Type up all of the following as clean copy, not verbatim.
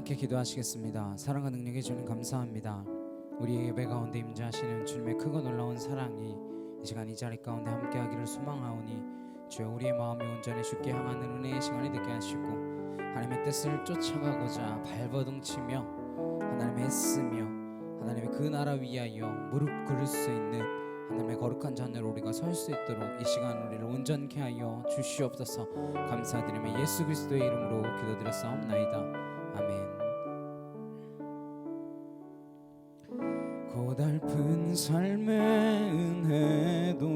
함께 기도하시겠습니다. 사랑과 능력의 주님 감사합니다. 우리의 예배 가운데 임재하시는 주님의 크고 놀라운 사랑이 이 시간 이 자리 가운데 함께하기를 소망하오니 주여 우리의 마음이 온전히 주께 향하는 은혜의 시간이 되게 하시고 하나님의 뜻을 쫓아가고자 발버둥치며 하나님의 애쓰며 하나님의 그 나라 위하여 무릎 꿇을 수 있는 하나님의 거룩한 자녀로 우리가 설 수 있도록 이 시간 우리를 온전케 하여 주시옵소서. 감사드리며 예수 그리스도의 이름으로 기도드렸사옵나이다. 아멘. 고달픈 삶의 은혜도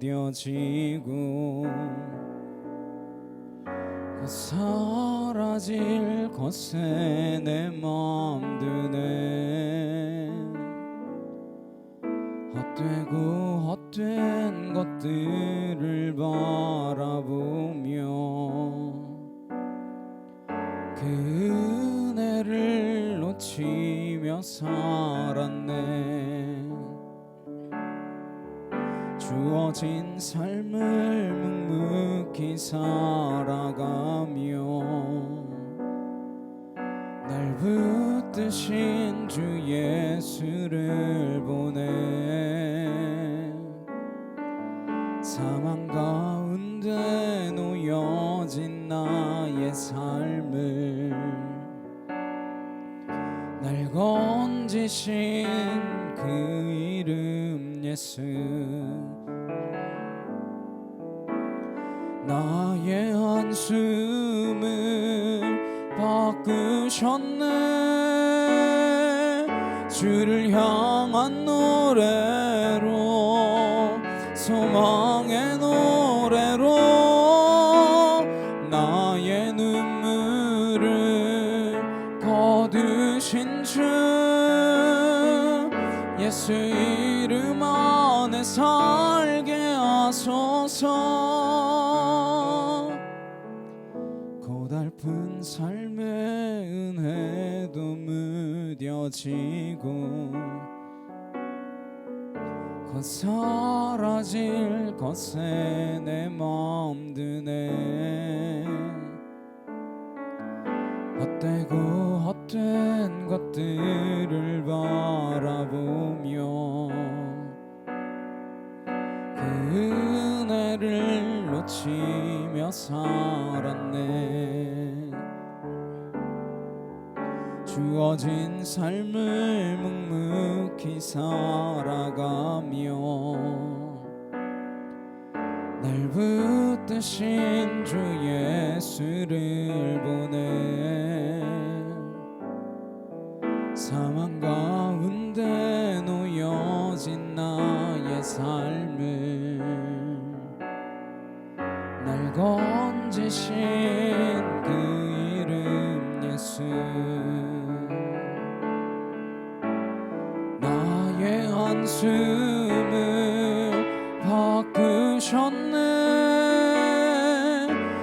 무뎌지고 곧 사라질 것에 내 맘 드네. 헛되고 헛된 것들을 바라보며 그 은혜를 놓치며 살았네. 주어진 삶을 묵묵히 살아가며 날 붙드신 주 예수를 보내. 사망 가운데 놓여진 나의 삶을 날 건지신 그 이름 예수. 나의 한숨을 바꾸셨네. 주를 향한 노래로 소망의 노래로 나의 눈물을 거두신 주 예수 이름 안에 살게 하소서. 고달픈 삶의 은혜도 무뎌지고 곧 사라질 것에 내 맘 드네. 헛되고 헛된 것들을 바라보며 그 은혜를 놓치며 살았네. 주어진 삶을 묵묵히 살아가며 날 붙드신 주 예수를 보내. 사망 가운데 놓여진 나의 삶을 날 건지신 그 이름 예수. 나의 한숨을 바꾸셨네.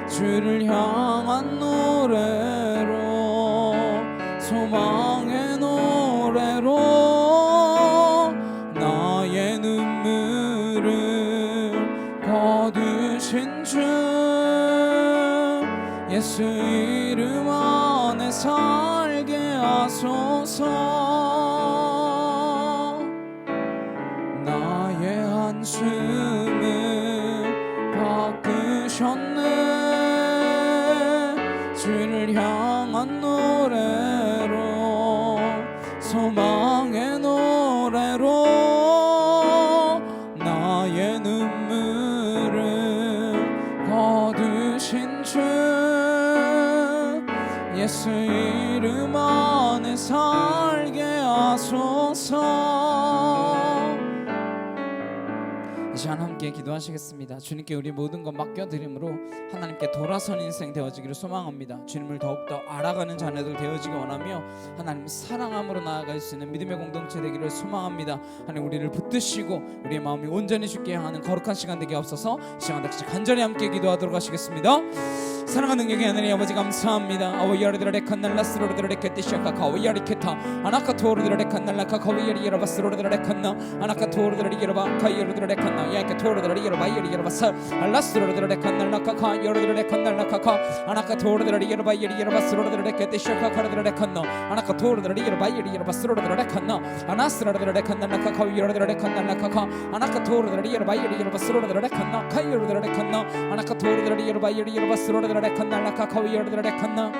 주를 향한 노래로 소망의 노래로 나의 눈물을 거두신 주 예수 이름 안에 살게 하소서. 나의 한숨을 바꾸셨네. 주를 향한 노래로 소망의 노래로 나의 눈물을 거두신 주 예수 이름 안에 살게 하소서. 이 시간 함께 기도하시겠습니다. 주님께 우리 모든 것 맡겨드림으로 하나님께 돌아선 인생 되어지기를 소망합니다. 주님을 더욱더 알아가는 자녀들 되어지기 원하며 하나님 사랑함으로 나아갈 수 있는 믿음의 공동체 되기를 소망합니다. 하나님 우리를 붙드시고 우리의 마음이 온전히 주께 향하는 거룩한 시간 되게 없어서 이 시간 같이 간절히 함께 기도하도록 하시겠습니다. 사랑하는 능력의 하나님 아버지 감사합니다. 아오야르드라레 칸날라스로르드라레 케티샤카카 오야리케타 아나카토르드라레 칸날라카 카오야리 여러바스로르드라레 칸나 아나카토르드라레 여러바 카이여르드라레 칸나 야케 토르드라리 여러 바이리 여러 바사 알라스로드라레 칸날라카카 여르드라레 칸날라카카 아나카 토르드라리 여러 바이리 여러 바스로드라레 케티샤카 카르드라레 칸나 아나카 토르드라리 여러 바이리 여러 바스로드라레 칸나 아나스라드라레 칸날라카카 여르드라레 칸날라카카 아나카 토르드라리 여러 바이리 여러 바스로드라레 칸나 카이르드라레 칸나 아나카 토르드라리 여러 바이리 여러 바스로드라레 칸날라카카 여르드라레 칸나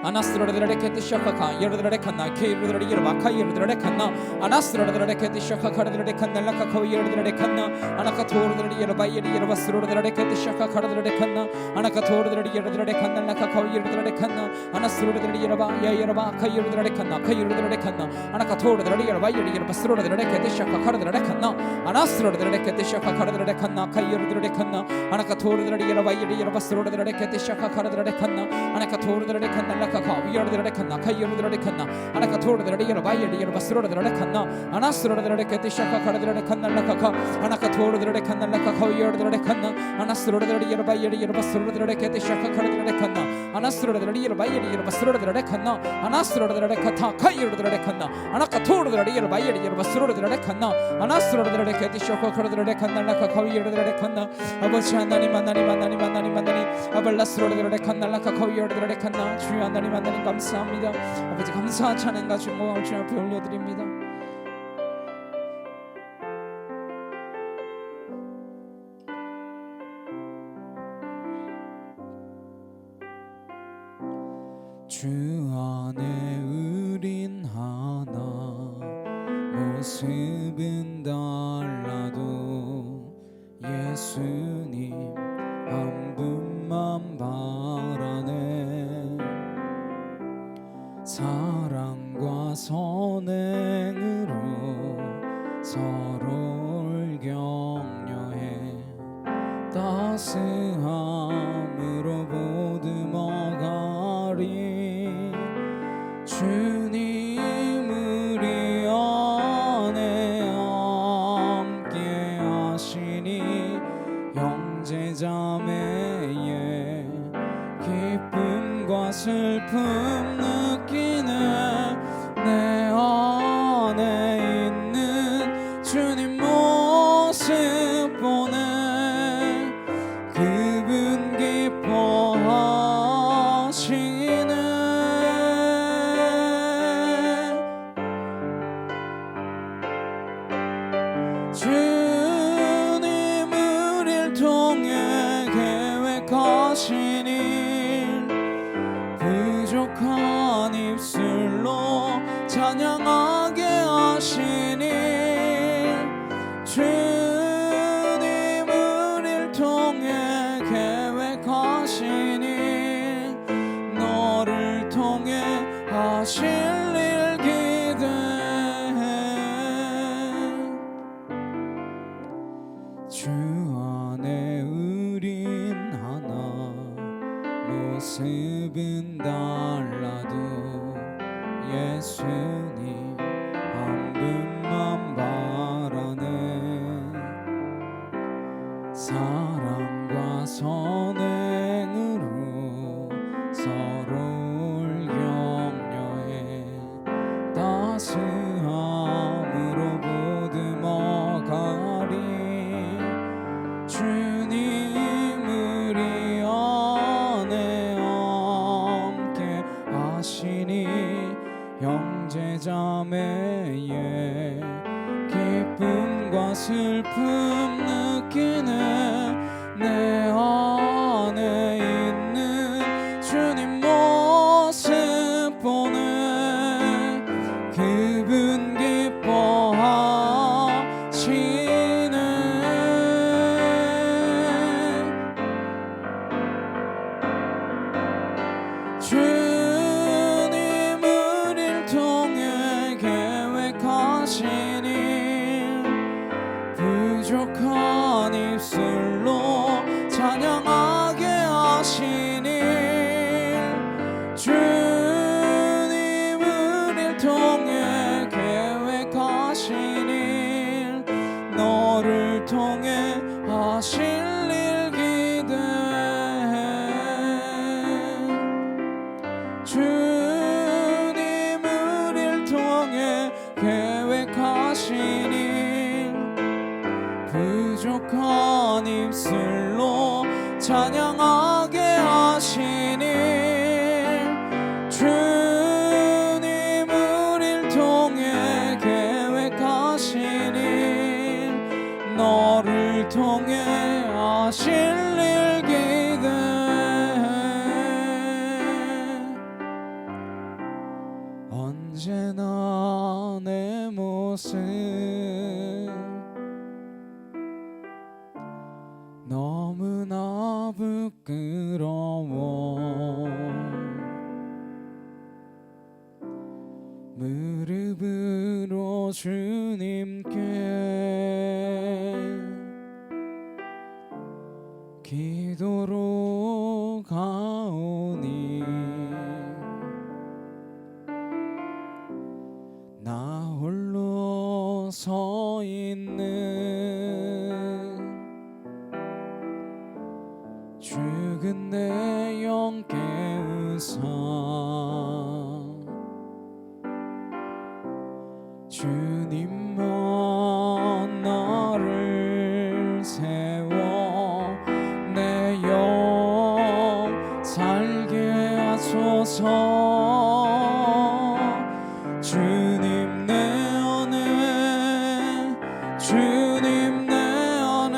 아나스로드라레 케티샤카카 여르드라레 칸나 케이르드라리 여러 바카 여르드라레 칸나 아나스로드라레 케티샤카 카르드라레 칸날라카카 여르드라레 칸나 아나카 토르드라리 여러 바이리 여러 바스로드라레 케티샤카 카르드라레 칸나 아나카 토르드라리 여르드라레 칸날라카카 여르드라레 칸나 아나스로드라리 여러 바야 여러 바카 여르드라레 칸나 카이르드라레 칸나 아나카 토르드라리 여러 바이리 여러 바스로드라레 케티샤카 카르드라레 칸나 아나스로드라레 케티샤카 카르드라레 칸나 카이르드라레 칸나 아나카 토르드라리 여러 바이리 여러 바스로드라레 케티샤카 카르드라레 칸나 아나카 토르드라레 칸날라 위여르드라레 칸나 카이여르드라레 칸나 아나카 토르드라레 여러 바이리 여러 바스로드라레 칸나 아나스로드라레 케티샤카 카르드라레 칸날라카카 아나카 토르드라레 칸날라카카 위여르드라레 칸나 아나스로드라레 여러 바이리 여러 바스로드라레 케티샤카 카르드라레 칸나 아나스로드라레 여러 바이리 여러 바스로드라레 칸나 아나스로드라레 카타 카이여르드라레 칸나 아나카 토르드라레 여러 바이리 여러 바스로드라레 칸나 아나스로드라레 케티샤카 카르드라레 칸날라카카 위여르드라레 칸나 아버지 하나님 하나님 하나님 하나님 하나님 아발라스로드라레 칸날라카카 위여르드라레 칸나 주여 하나님 하나님 감사합니다. 아버지 감사한 찬양과 중공을 주님 앞에 올려드립니다. 주 안에 우린 하나 모습은 달라도 예수님 한 분만 바라네 사랑과 선행으로 서로를 격려해 따스함으로 보듬어가리 주님 우리 안에 함께 하시니 형제자매의 기쁨과 슬픔 느끼네 내 안에 있는 주님 모습 보네 그분 기뻐하시네 주님 우릴 통해 계획하신 일 부족한 입술로 찬양하게 하시니 주님 우릴 통해 계획하시니 너를 통해 하실 일 기대해 주 안에 우린 하나 모습은 달라도 예수님 한 분만 바라네 사랑과 선행으로 서로를 격려해 따스함으로 보듬어가리 주님 우리 안에 함께 하시니 형제자매의 기쁨과 슬픔 느끼네 내 안에 있는 주님 모습 보네 그분 기뻐하시네 주님 우릴 통해 계획하신 일 부족한 입술로 찬양하게 하신 일 주님 우릴 통해 계획하신 일 너를 통해 하실 일 기대해 주님 우릴 통해 계획하신 일 찬양하게 하시니 주님 우릴 통해 계획하신 일 너를 통해 하실 일 기대해 언제나 내 모습 너무나 부끄러워 무릎으로 주님께 기도로 가오니 나 홀로 서 있는 죽은 내 영 깨우사 주님만 나를 세워 내 영 살게 하소서 주님 내 안에 주님 내 안에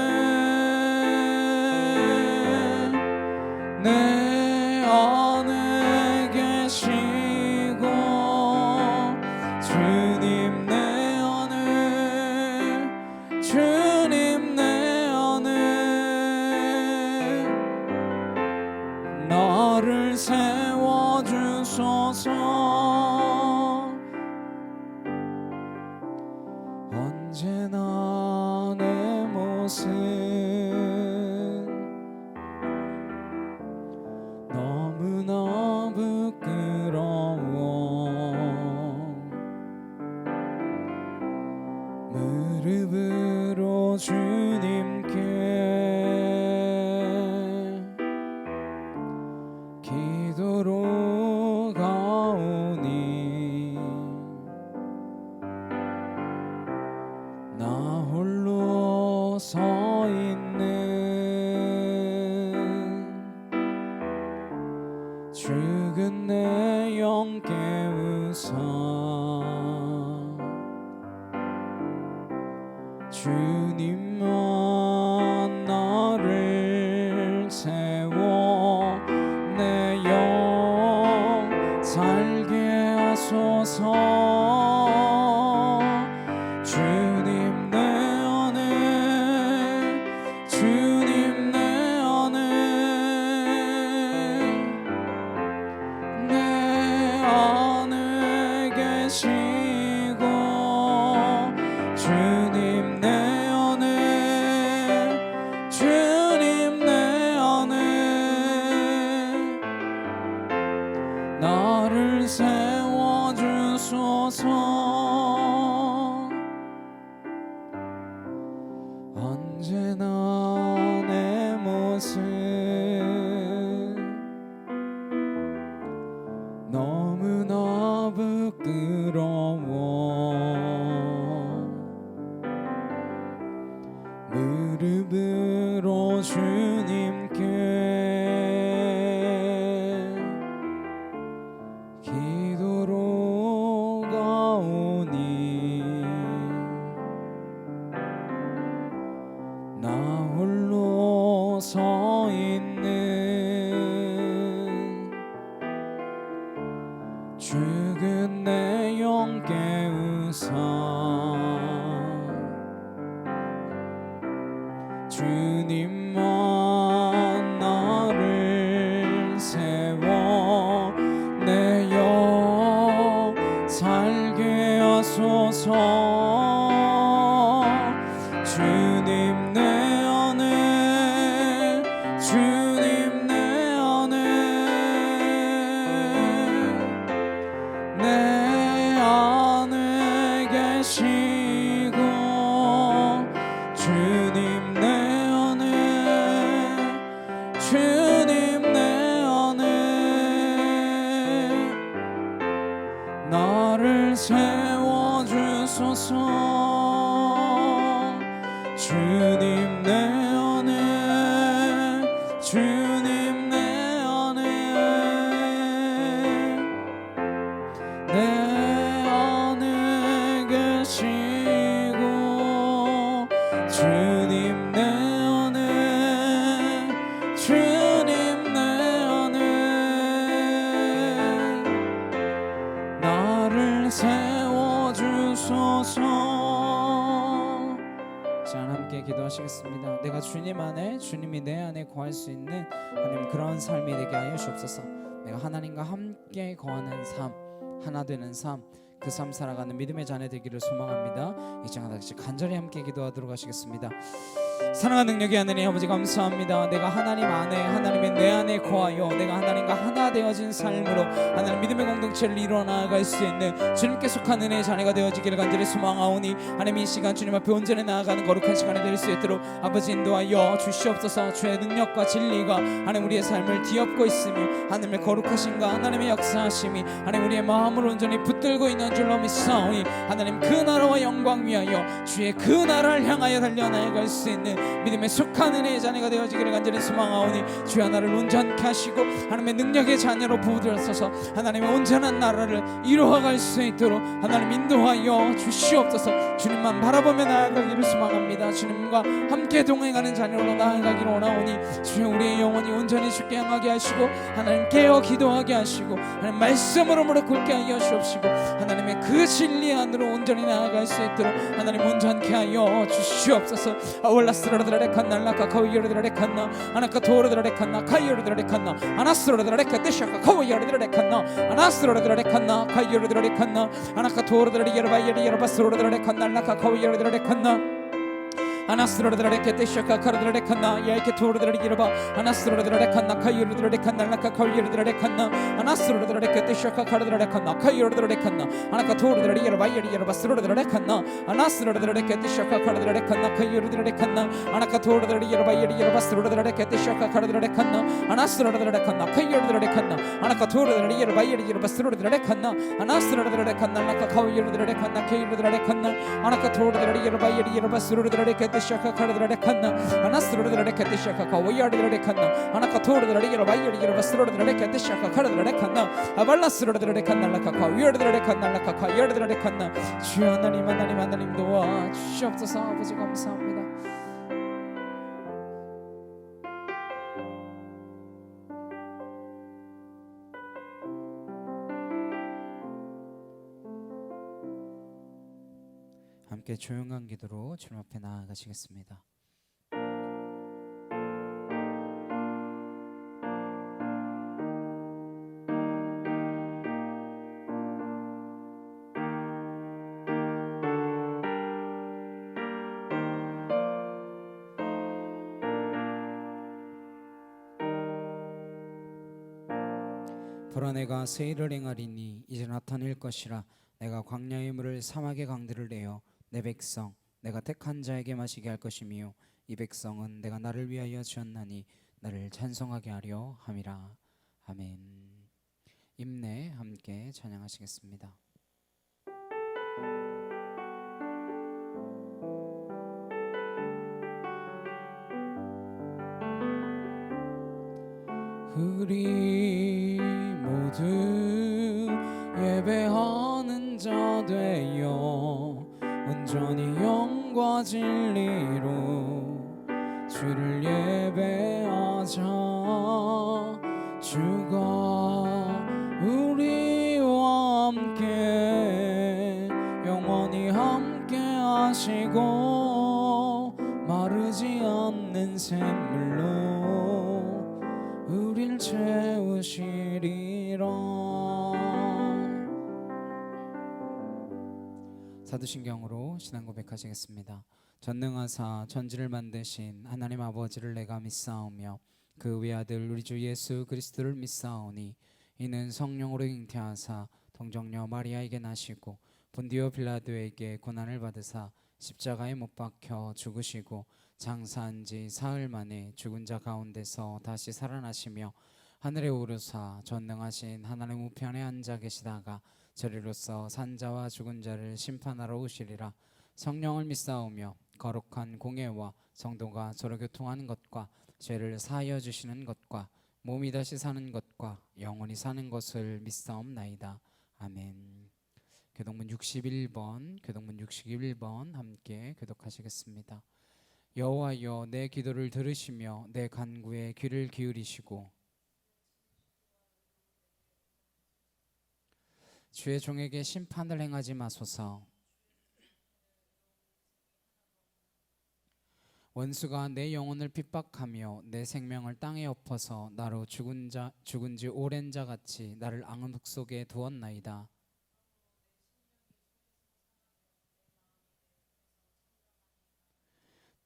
내 안에 계시고 주님 내 안에 주님 내 안에 나를 세워주소서 언제나 내 모습 너무나 부끄러워 무릎으로 주님께 기도로 가오니 나 홀로 서 있는 죽은 내 영 깨우사 주님만 나를 세워 내 영 살게 하소서 주님 내 안에 주님 내 안에 내 안에 계시고 주님 내 안에 주님 내 안에 나를 세워주소서 언제나 내 모습 너무나 부끄러워 무릎으로 주님께 기도로 가오니 나 홀로 서 있는 죽은 내 영 깨우사 주님만 나를 세워 내 영 살게 하소서 주님 내 안에 주님 내 안에 내 안에 계시고 주님 내 안에 주님 내 안에 나를 세워주소서 주님 내 안에 주님 세워주소서. 자, 함께 기도하시겠습니다. 내가 주님 안에, 주님이 내 안에 거할 수 있는 하나님 그런 삶이 되게 하여 주옵소서. 내가 하나님과 함께 거하는 삶, 하나 되는 삶, 그 삶 살아가는 믿음의 자녀 되기를 소망합니다. 이 시간 같이 간절히 함께 기도하도록 하시겠습니다. 사랑하는 능력의 하나님 아버지, 감사합니다. 내가 하나님 안에, 하나님의 내 안에 거하여 내가 하나님과 하나 되어진 삶으로 하나님 믿음의 공동체를 이루어 나아갈 수 있는 주님께 속한 은혜의 자녀가 되어지기를 간절히 소망하오니, 하나님 이 시간 주님 앞에 온전히 나아가는 거룩한 시간이 될 수 있도록 아버지 인도하여 주시옵소서. 주의 능력과 진리가 하나님 우리의 삶을 뒤엎고 있으며 하나님의 거룩하심과 하나님의 역사하심이 하나님 우리의 마음을 온전히 붙들고 있는 줄로 믿사오니, 하나님 그 나라와 영광 위하여 주의 그 나라를 향하여 달려나아갈 수 있는 믿음에 속한 은혜의 자녀가 되어지기를 간절히 소망하오니, 주의 나라를 온전케 하시고 하나님의 능력의 자녀로 부어주셔서 하나님의 온전한 나라를 이루어갈 수 있도록 하나님 인도하여 주시옵소서. 주님만 바라보며 나아가기를 소망합니다. 주님과 함께 동행하는 자녀로 나아가기를 원하오니, 주여 우리의 영혼이 온전히 주께 향하게 하시고 하나님 깨어 기도하게 하시고 하나님 말씀으로 무릎 꿇게 하여 주옵시고 하나님의 그 진리 안으로 온전히 나아갈 수 있도록 하나님 온전케 하여 주시옵소서. 아울라스라드라레칸나 라카카위여드라레칸나 아나카토르드라레칸나 카이여드라레칸나 아나스로드라레카 데샤카 카위여드라레칸나 아나스로드라레칸나 카이여드라레칸나 아나카토르드라리여바이여리여바스로드라레칸나 라카카위여드라레칸나 아나스로드라레케 데샤카 카르드라레칸나 야이케 토르드라리기르바 아나스로드라레칸나 카이르드라레칸나 라카 카이르드라레칸나 아나스로드라레케 데샤카 카르드라레칸나 카이르드라레칸나 아나카 토르드라리기르바 야리여바스로드라레칸나 아나스로드라레케 데샤카 카르드라레칸나 카이르드라레칸나 아나카 토르드라리기르바 야리여바스로드라레케 데샤카 카르드라레칸나 아나스로드라레칸나 카이르드라레칸나 아나카 토르드라리기르바 야리여바스로드라레칸나 아나스로드라레칸나 라카 카이르드라레칸나 카이르드라레칸나 아나카 토르드라리기르바 야리여바스로드라레케 데샤카 카르드라레칸나 아나스로드라레케 데샤카 카위야르드라레칸나 아나카토르드라리기르바 야리여바스로드라레케 데샤카 카르드라레칸나 아발라스로드라레칸나 라카 카위야르드라레칸나 라카 카이야르드라레칸나. 주여 하나님, 하나님, 하나님 도와 주시옵소서. 아버지 감사합니다. 함께 조용한 기도로 주님 앞에 나아가시겠습니다. 보라, 내가 새 일을 행하리니 이제 나타낼 것이라. 내가 광야의 물을 사막의 강들을 내어 내 백성 내가 택한 자에게 마시게 할 것이며, 이 백성은 내가 나를 위하여 지었나니 나를 찬송하게 하려 함이라. 아멘. 임내 함께 찬양하시겠습니다. 우리 모두 예배하는 자 되어 온전히 영과 진리로 주를 예배하자. 주가 우리와 함께 영원히 함께 하시고 마르지 않는 샘물로 우릴 채우시리라. 사도신경으로 신앙 고백하시겠습니다. 전능하사 천지를 만드신 하나님 아버지를 내가 믿사오며 그 외아들 우리 주 예수 그리스도를 믿사오니, 이는 성령으로 잉태하사 동정녀 마리아에게 나시고 본디오 빌라도에게 고난을 받으사 십자가에 못 박혀 죽으시고 장사한 지 사흘 만에 죽은 자 가운데서 다시 살아나시며 하늘에 오르사 전능하신 하나님 우편에 앉아 계시다가 저리로서 산자와 죽은 자를 심판하러 오시리라. 성령을 믿사오며 거룩한 공예와 성도가 서로 교통하는 것과 죄를 사하여 주시는 것과 몸이 다시 사는 것과 영원히 사는 것을 믿사옵나이다. 아멘. 교동문 61번 함께 교독하시겠습니다. 여호와여, 내 기도를 들으시며 내 간구에 귀를 기울이시고 주의 종에게 심판을 행하지 마소서. 원수가 내 영혼을 핍박하며 내 생명을 땅에 엎어서 나로 죽은 지 오랜 자 같이 나를 앙흑 속에 두었나이다.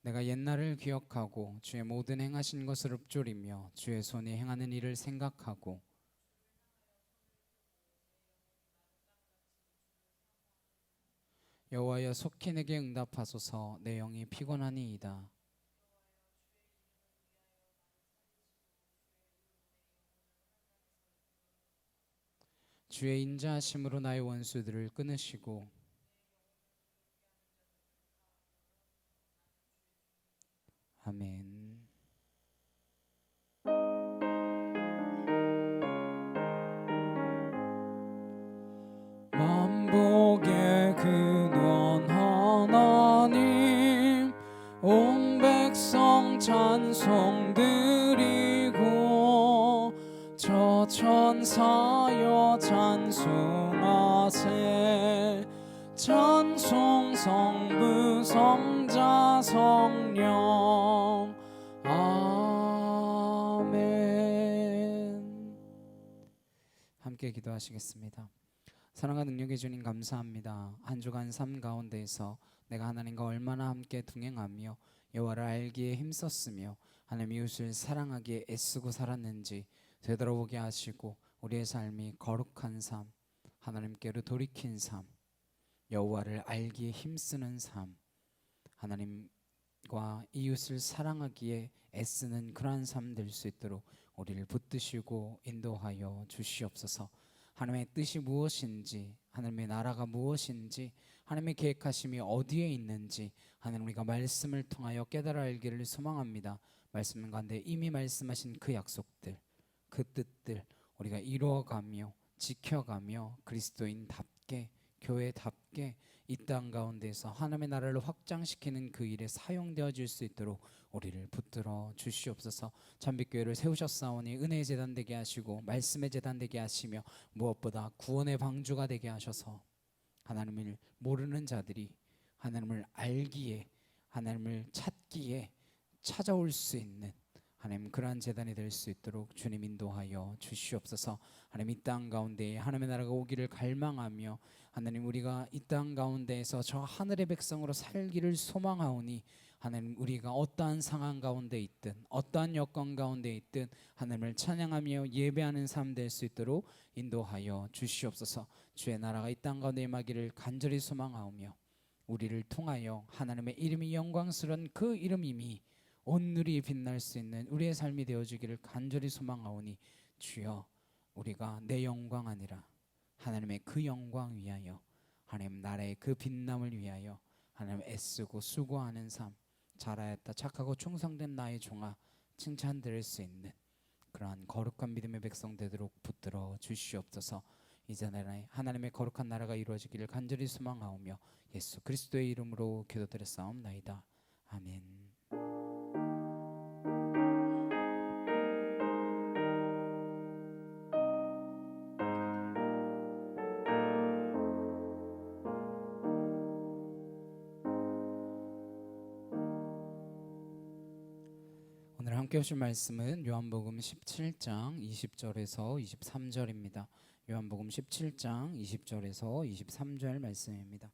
내가 옛날을 기억하고 주의 모든 행하신 것을 읊조리며 주의 손이 행하는 일을 생각하고 여호와여 속히 내게 응답하소서. 내 영이 피곤하니이다. 주의 인자하심으로 나의 원수들을 끊으시고 아멘. 만복의 근원 하나님 온 백성 찬송 드리고 저 천사여 찬송하세. 찬송 성부 성자 성령 아멘. 함께 기도하시겠습니다. 사랑과 능력의 주님 감사합니다. 한 주간 삶 가운데에서 내가 하나님과 얼마나 함께 동행하며 여호와를 알기에 힘썼으며 하나님 이웃을 사랑하기에 애쓰고 살았는지 되돌아보게 하시고 우리의 삶이 거룩한 삶, 하나님께로 돌이킨 삶, 여호와를 알기에 힘쓰는 삶, 하나님과 이웃을 사랑하기에 애쓰는 그러한 삶 될 수 있도록 우리를 붙드시고 인도하여 주시옵소서. 하나님의 뜻이 무엇인지, 하나님의 나라가 무엇인지, 하나님의 계획하심이 어디에 있는지 하나님 우리가 말씀을 통하여 깨달아 알기를 소망합니다. 말씀 가운데 이미 말씀하신 그 약속들, 그 뜻들 우리가 이루어가며 지켜가며 그리스도인답게 교회답게 이 땅 가운데서 하나님의 나라를 확장시키는 그 일에 사용되어질 수 있도록 우리를 붙들어 주시옵소서. 참빛교회를 세우셨사오니 은혜의 재단 되게 하시고 말씀의 재단 되게 하시며 무엇보다 구원의 방주가 되게 하셔서 하나님을 모르는 자들이 하나님을 알기에 하나님을 찾기에 찾아올 수 있는 하나님 그러한 재단이 될 수 있도록 주님 인도하여 주시옵소서. 하나님 이 땅 가운데에 하나님의 나라가 오기를 갈망하며 하나님 우리가 이 땅 가운데에서 저 하늘의 백성으로 살기를 소망하오니 하나님 우리가 어떠한 상황 가운데 있든 어떠한 여건 가운데 있든 하나님을 찬양하며 예배하는 삶 될 수 있도록 인도하여 주시옵소서. 주의 나라가 이 땅 가운데 임하기를 간절히 소망하오며 우리를 통하여 하나님의 이름이 영광스러운 그 이름임이 온누리 빛날 수 있는 우리의 삶이 되어주기를 간절히 소망하오니 주여 우리가 내 영광 아니라 하나님의 그 영광 위하여 하나님 나라의 그 빛남을 위하여 하나님 애쓰고 수고하는 삶, 잘하였다 착하고 충성된 나의 종아 칭찬 드릴 수 있는 그러한 거룩한 믿음의 백성 되도록 붙들어 주시옵소서. 이제 나라에 하나님의 거룩한 나라가 이루어지기를 간절히 소망하오며 예수 그리스도의 이름으로 기도드렸사옵나이다. 아멘. 오늘 함께 하실 말씀은 요한복음 17장 20절에서 23절입니다. 요한복음 17장 20절에서 23절 말씀입니다.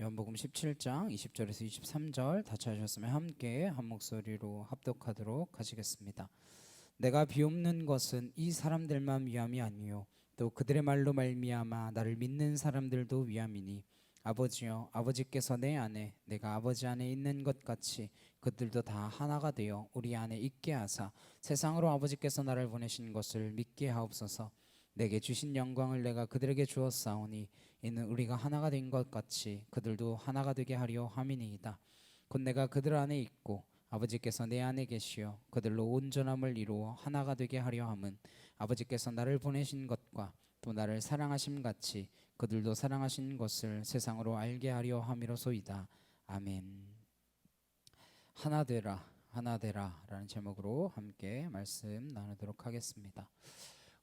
요한복음 17장 20절에서 23절 다 찾으셨으면 함께 한 목소리로 합독하도록 하시겠습니다. 내가 비옵는 것은 이 사람들만 위함이 아니요 또 그들의 말로 말미암아 나를 믿는 사람들도 위함이니 아버지여 아버지께서 내 안에 내가 아버지 안에 있는 것 같이 그들도 다 하나가 되어 우리 안에 있게 하사 세상으로 아버지께서 나를 보내신 것을 믿게 하옵소서. 내게 주신 영광을 내가 그들에게 주었사오니 이는 우리가 하나가 된 것 같이 그들도 하나가 되게 하려 함이니이다. 곧 내가 그들 안에 있고 아버지께서 내 안에 계시어 그들로 온전함을 이루어 하나가 되게 하려 함은 아버지께서 나를 보내신 것과 또 나를 사랑하심 같이 그들도 사랑하신 것을 세상으로 알게 하려 함이로소이다. 아멘. 하나 되라 하나 되라 라는 제목으로 함께 말씀 나누도록 하겠습니다.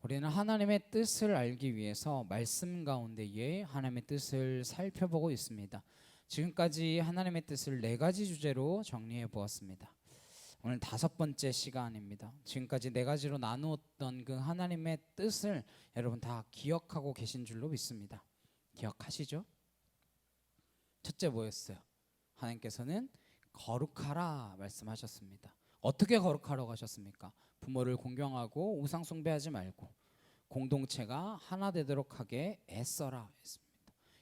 우리는 하나님의 뜻을 알기 위해서 말씀 가운데에 하나님의 뜻을 살펴보고 있습니다. 지금까지 하나님의 뜻을 4가지 주제로 정리해 보았습니다. 오늘 5번째 시간입니다. 지금까지 4가지로 나누었던 그 하나님의 뜻을 여러분 다 기억하고 계신 줄로 믿습니다. 기억하시죠? 첫째 뭐였어요? 하나님께서는 거룩하라 말씀하셨습니다. 어떻게 거룩하라고 하셨습니까? 부모를 공경하고 우상 숭배하지 말고 공동체가 하나 되도록 하게 애써라 했습니다.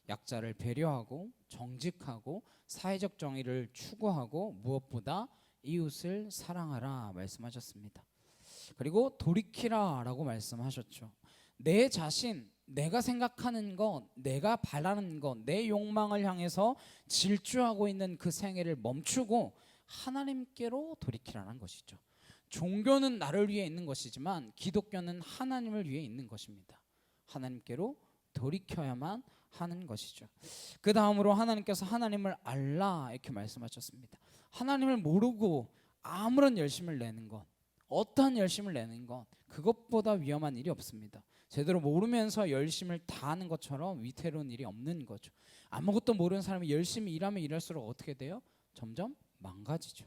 약자를 배려하고 정직하고 사회적 정의를 추구하고 무엇보다 이웃을 사랑하라 말씀하셨습니다. 그리고 돌이키라 라고 말씀하셨죠. 내 자신, 내가 생각하는 것, 내가 바라는 것, 내 욕망을 향해서 질주하고 있는 그 생애를 멈추고 하나님께로 돌이키라는 것이죠. 종교는 나를 위해 있는 것이지만 기독교는 하나님을 위해 있는 것입니다. 하나님께로 돌이켜야만 하는 것이죠. 그 다음으로 하나님께서 하나님을 알라 이렇게 말씀하셨습니다. 하나님을 모르고 아무런 열심을 내는 것, 어떠한 열심을 내는 것, 그것보다 위험한 일이 없습니다. 제대로 모르면서 열심을 다하는 것처럼 위태로운 일이 없는 거죠. 아무것도 모르는 사람이 열심히 일하면 일할수록 어떻게 돼요? 점점 망가지죠.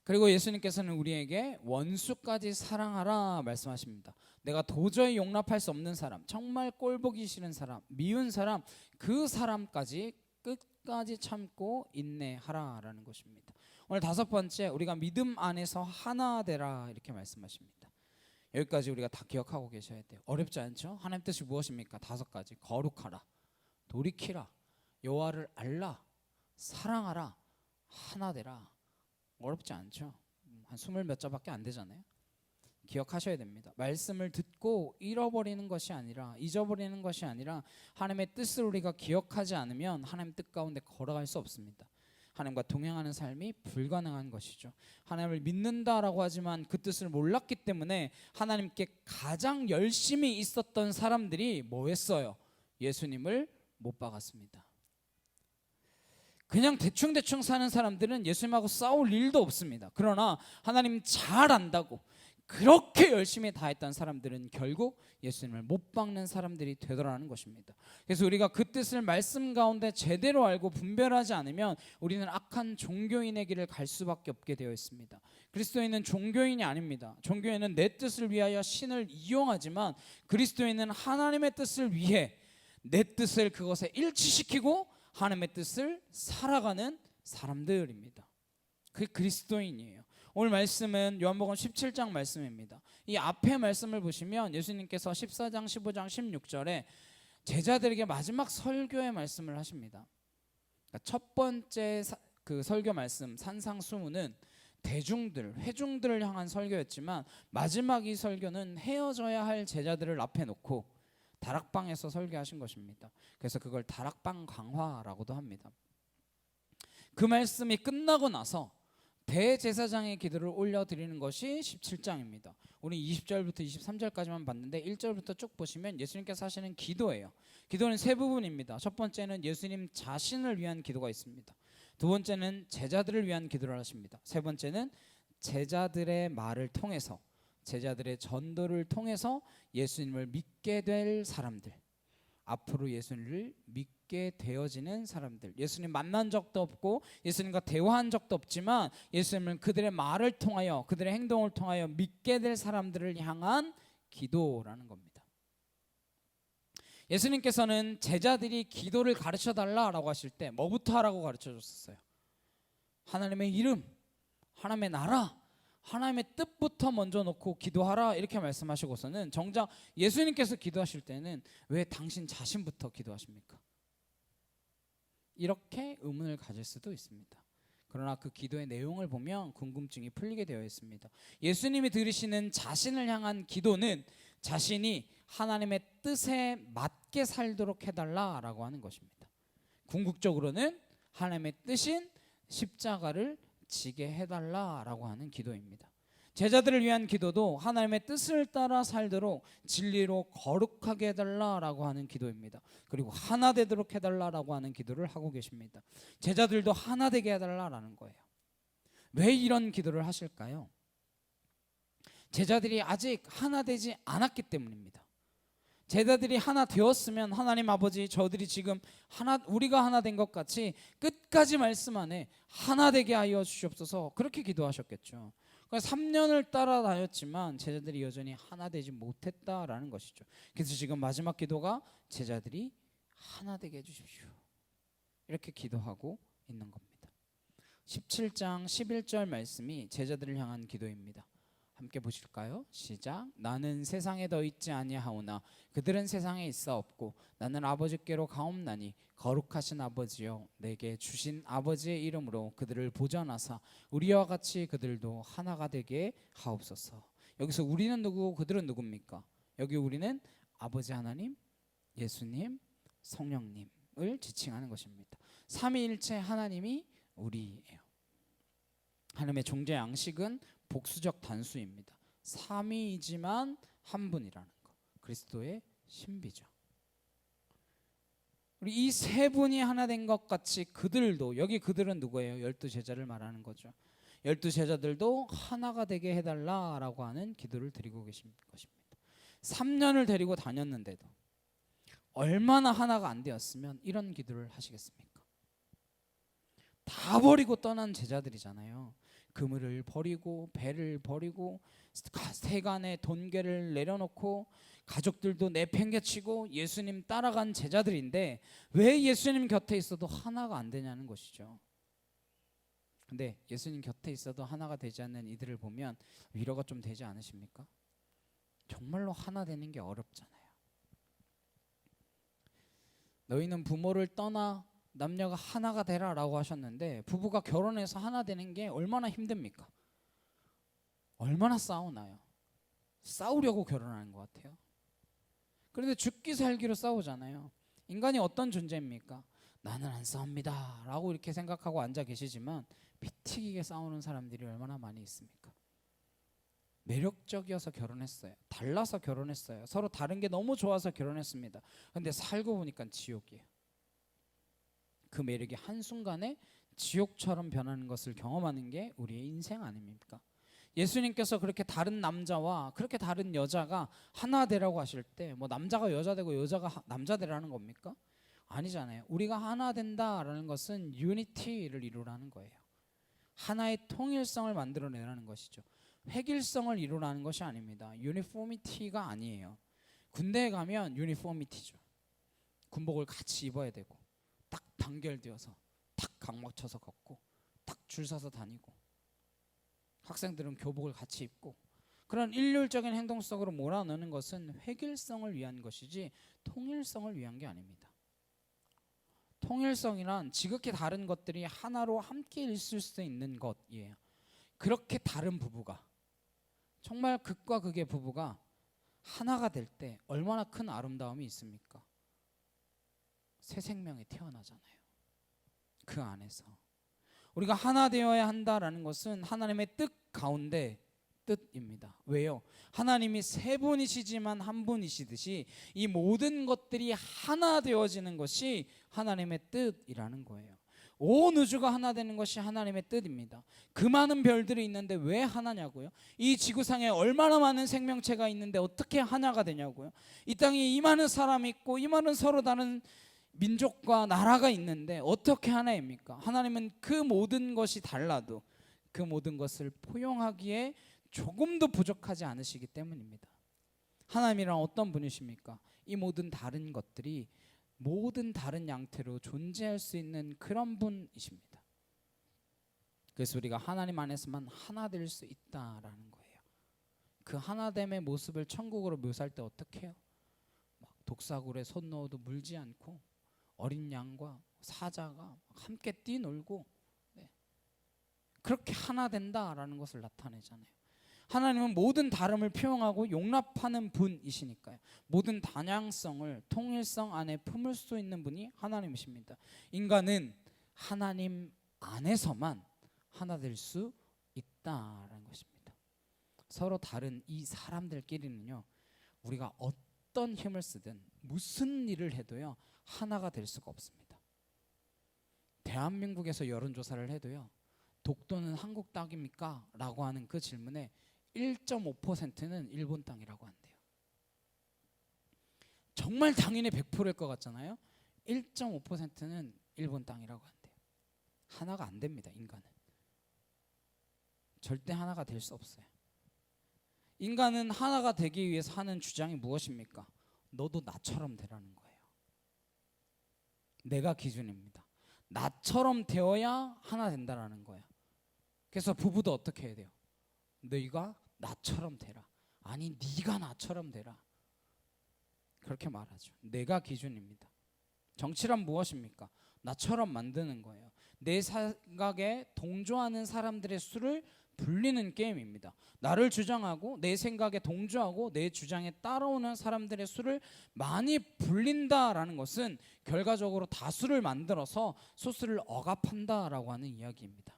그리고 예수님께서는 우리에게 원수까지 사랑하라 말씀하십니다. 내가 도저히 용납할 수 없는 사람, 정말 꼴보기 싫은 사람, 미운 사람, 그 사람까지 끝까지 참고 인내하라라는 것입니다. 오늘 5번째, 우리가 믿음 안에서 하나 되라 이렇게 말씀하십니다. 여기까지 우리가 다 기억하고 계셔야 돼요. 어렵지 않죠? 하나님 뜻이 무엇입니까? 5가지. 거룩하라, 돌이키라, 여호와를 알라, 사랑하라, 하나 되라. 어렵지 않죠? 한 20몇 자밖에 안 되잖아요. 기억하셔야 됩니다. 말씀을 듣고 잃어버리는 것이 아니라, 잊어버리는 것이 아니라 하나님의 뜻을 우리가 기억하지 않으면 하나님의 뜻 가운데 걸어갈 수 없습니다. 하나님과 동행하는 삶이 불가능한 것이죠. 하나님을 믿는다라고 하지만 그 뜻을 몰랐기 때문에 하나님께 가장 열심히 있었던 사람들이 뭐 했어요? 예수님을 못 박았습니다. 그냥 대충 사는 사람들은 예수님하고 싸울 일도 없습니다. 그러나 하나님 잘 안다고 그렇게 열심히 다했던 사람들은 결국 예수님을 못 박는 사람들이 되더라는 것입니다. 그래서 우리가 그 뜻을 말씀 가운데 제대로 알고 분별하지 않으면 우리는 악한 종교인의 길을 갈 수밖에 없게 되어 있습니다. 그리스도인은 종교인이 아닙니다. 종교인은 내 뜻을 위하여 신을 이용하지만 그리스도인은 하나님의 뜻을 위해 내 뜻을 그것에 일치시키고 하나님의 뜻을 살아가는 사람들입니다. 그게 그리스도인이에요. 오늘 말씀은 요한복음 17장 말씀입니다. 이 앞에 말씀을 보시면 예수님께서 14장, 15장, 16절에 제자들에게 마지막 설교의 말씀을 하십니다. 그러니까 첫 번째 그 설교 말씀 산상수훈은 대중들, 회중들을 향한 설교였지만 마지막 이 설교는 헤어져야 할 제자들을 앞에 놓고 다락방에서 설교하신 것입니다. 그래서 그걸 다락방 강화라고도 합니다. 그 말씀이 끝나고 나서 대제사장의 기도를 올려드리는 것이 17장입니다. 우리 20절부터 23절까지만 봤는데 1절부터 쭉 보시면 예수님께서 하시는 기도예요. 기도는 3부분입니다. 첫 번째는 예수님 자신을 위한 기도가 있습니다. 두 번째는 제자들을 위한 기도를 하십니다. 세 번째는 제자들의 말을 통해서, 제자들의 전도를 통해서 예수님을 믿게 될 사람들, 앞으로 예수님을 믿게 되어지는 사람들, 예수님 만난 적도 없고 예수님과 대화한 적도 없지만 예수님은 그들의 말을 통하여, 그들의 행동을 통하여 믿게 될 사람들을 향한 기도라는 겁니다. 예수님께서는 제자들이 기도를 가르쳐달라고 하실 때 뭐부터 하라고 가르쳐줬었어요? 하나님의 이름, 하나님의 나라, 하나님의 뜻부터 먼저 놓고 기도하라 이렇게 말씀하시고서는 정작 예수님께서 기도하실 때는 왜 당신 자신부터 기도하십니까? 이렇게 의문을 가질 수도 있습니다. 그러나 그 기도의 내용을 보면 궁금증이 풀리게 되어 있습니다. 예수님이 들으시는 자신을 향한 기도는 자신이 하나님의 뜻에 맞게 살도록 해달라라고 하는 것입니다. 궁극적으로는 하나님의 뜻인 십자가를 지게 해달라라고 하는 기도입니다. 제자들을 위한 기도도 하나님의 뜻을 따라 살도록 진리로 거룩하게 해달라라고 하는 기도입니다. 그리고 하나 되도록 해달라라고 하는 기도를 하고 계십니다. 제자들도 하나 되게 해달라라는 거예요. 왜 이런 기도를 하실까요? 제자들이 아직 하나 되지 않았기 때문입니다. 제자들이 하나 되었으면 하나님 아버지, 저들이 지금 우리가 하나 된 것 같이 끝까지 말씀 안에 하나 되게 하여 주시옵소서, 그렇게 기도하셨겠죠. 그러니까 3년을 따라다녔지만 제자들이 여전히 하나 되지 못했다라는 것이죠. 그래서 지금 마지막 기도가 제자들이 하나 되게 해주십시오, 이렇게 기도하고 있는 겁니다. 17장 11절 말씀이 제자들을 향한 기도입니다. 함께 보실까요? 시작. 나는 세상에 더 있지 아니하오나 그들은 세상에 있어 없고 나는 아버지께로 가옵나니 거룩하신 아버지여, 내게 주신 아버지의 이름으로 그들을 보전하사 우리와 같이 그들도 하나가 되게 하옵소서. 여기서 우리는 누구고 그들은 누굽니까? 여기 우리는 아버지 하나님, 예수님, 성령님을 지칭하는 것입니다. 삼위일체 하나님이 우리예요. 하나님의 존재 양식은 복수적 단수입니다. 삼위이지만 한 분이라는 것, 그리스도의 신비죠. 우리 이 세 분이 하나 된 것 같이 그들도, 여기 그들은 누구예요? 12제자를 말하는 거죠. 12제자들도 하나가 되게 해달라라고 하는 기도를 드리고 계신 것입니다. 3년을 데리고 다녔는데도 얼마나 하나가 안 되었으면 이런 기도를 하시겠습니까? 다 버리고 떠난 제자들이잖아요. 그물을 버리고 배를 버리고 세간의 돈괴를 내려놓고 가족들도 내팽개치고 예수님 따라간 제자들인데 왜 예수님 곁에 있어도 하나가 안 되냐는 것이죠. 근데 예수님 곁에 있어도 하나가 되지 않는 이들을 보면 위로가 좀 되지 않으십니까? 정말로 하나 되는 게 어렵잖아요. 너희는 부모를 떠나 남녀가 하나가 되라라고 하셨는데, 부부가 결혼해서 하나 되는 게 얼마나 힘듭니까? 얼마나 싸우나요? 싸우려고 결혼하는 것 같아요. 그런데 죽기 살기로 싸우잖아요. 인간이 어떤 존재입니까? 나는 안 싸웁니다 라고 이렇게 생각하고 앉아 계시지만 피 튀기게 싸우는 사람들이 얼마나 많이 있습니까? 매력적이어서 결혼했어요. 달라서 결혼했어요. 서로 다른 게 너무 좋아서 결혼했습니다. 근데 살고 보니까 지옥이에요. 그 매력이 한순간에 지옥처럼 변하는 것을 경험하는 게 우리의 인생 아닙니까? 예수님께서 그렇게 다른 남자와 그렇게 다른 여자가 하나 되라고 하실 때 뭐 남자가 여자 되고 여자가 남자 되라는 겁니까? 아니잖아요. 우리가 하나 된다라는 것은 유니티를 이루라는 거예요. 하나의 통일성을 만들어내라는 것이죠. 획일성을 이루라는 것이 아닙니다. 유니포미티가 아니에요. 군대에 가면 유니포미티죠. 군복을 같이 입어야 되고 딱 단결되어서 탁 각 맞춰서 걷고 딱 줄 서서 다니고, 학생들은 교복을 같이 입고, 그런 일률적인 행동 속으로 몰아넣는 것은 획일성을 위한 것이지 통일성을 위한 게 아닙니다. 통일성이란 지극히 다른 것들이 하나로 함께 있을 수 있는 것이에요. 그렇게 다른 부부가, 정말 극과 극의 부부가 하나가 될 때 얼마나 큰 아름다움이 있습니까? 새 생명이 태어나잖아요. 그 안에서 우리가 하나 되어야 한다라는 것은 하나님의 뜻 가운데 뜻입니다. 왜요? 하나님이 세 분이시지만 한 분이시듯이 이 모든 것들이 하나 되어지는 것이 하나님의 뜻이라는 거예요. 온 우주가 하나 되는 것이 하나님의 뜻입니다. 그 많은 별들이 있는데 왜 하나냐고요? 이 지구상에 얼마나 많은 생명체가 있는데 어떻게 하나가 되냐고요? 이 땅에 이 많은 사람이 있고 이 많은 서로 다른 민족과 나라가 있는데 어떻게 하나입니까? 하나님은 그 모든 것이 달라도 그 모든 것을 포용하기에 조금도 부족하지 않으시기 때문입니다. 하나님이란 어떤 분이십니까? 이 모든 다른 것들이 모든 다른 양태로 존재할 수 있는 그런 분이십니다. 그래서 우리가 하나님 안에서만 하나 될 수 있다라는 거예요. 그 하나됨의 모습을 천국으로 묘사할 때 어떻게 해요? 막 독사굴에 손 넣어도 물지 않고 어린 양과 사자가 함께 뛰놀고, 그렇게 하나 된다라는 것을 나타내잖아요. 하나님은 모든 다름을 표현하고 용납하는 분이시니까요. 모든 다양성을 통일성 안에 품을 수 있는 분이 하나님이십니다. 인간은 하나님 안에서만 하나 될 수 있다라는 것입니다. 서로 다른 이 사람들끼리는요, 우리가 어떤 힘을 쓰든 무슨 일을 해도요 하나가 될 수가 없습니다. 대한민국에서 여론조사를 해도요, 독도는 한국 땅입니까? 라고 하는 그 질문에 1.5%는 일본 땅이라고 한대요. 정말 당연히 100%일 것 같잖아요. 1.5%는 일본 땅이라고 한대요. 하나가 안 됩니다. 인간은 절대 하나가 될 수 없어요. 인간은 하나가 되기 위해서 하는 주장이 무엇입니까? 너도 나처럼 되라는 거예요. 내가 기준입니다. 나처럼 되어야 하나 된다라는 거예요. 그래서 부부도 어떻게 해야 돼요? 너희가 나처럼 되라. 아니 네가 나처럼 되라. 그렇게 말하죠. 내가 기준입니다. 정치란 무엇입니까? 나처럼 만드는 거예요. 내 생각에 동조하는 사람들의 수를 불리는 게임입니다. 나를 주장하고 내 생각에 동조하고 내 주장에 따라오는 사람들의 수를 많이 불린다라는 것은 결과적으로 다수를 만들어서 소수를 억압한다라고 하는 이야기입니다.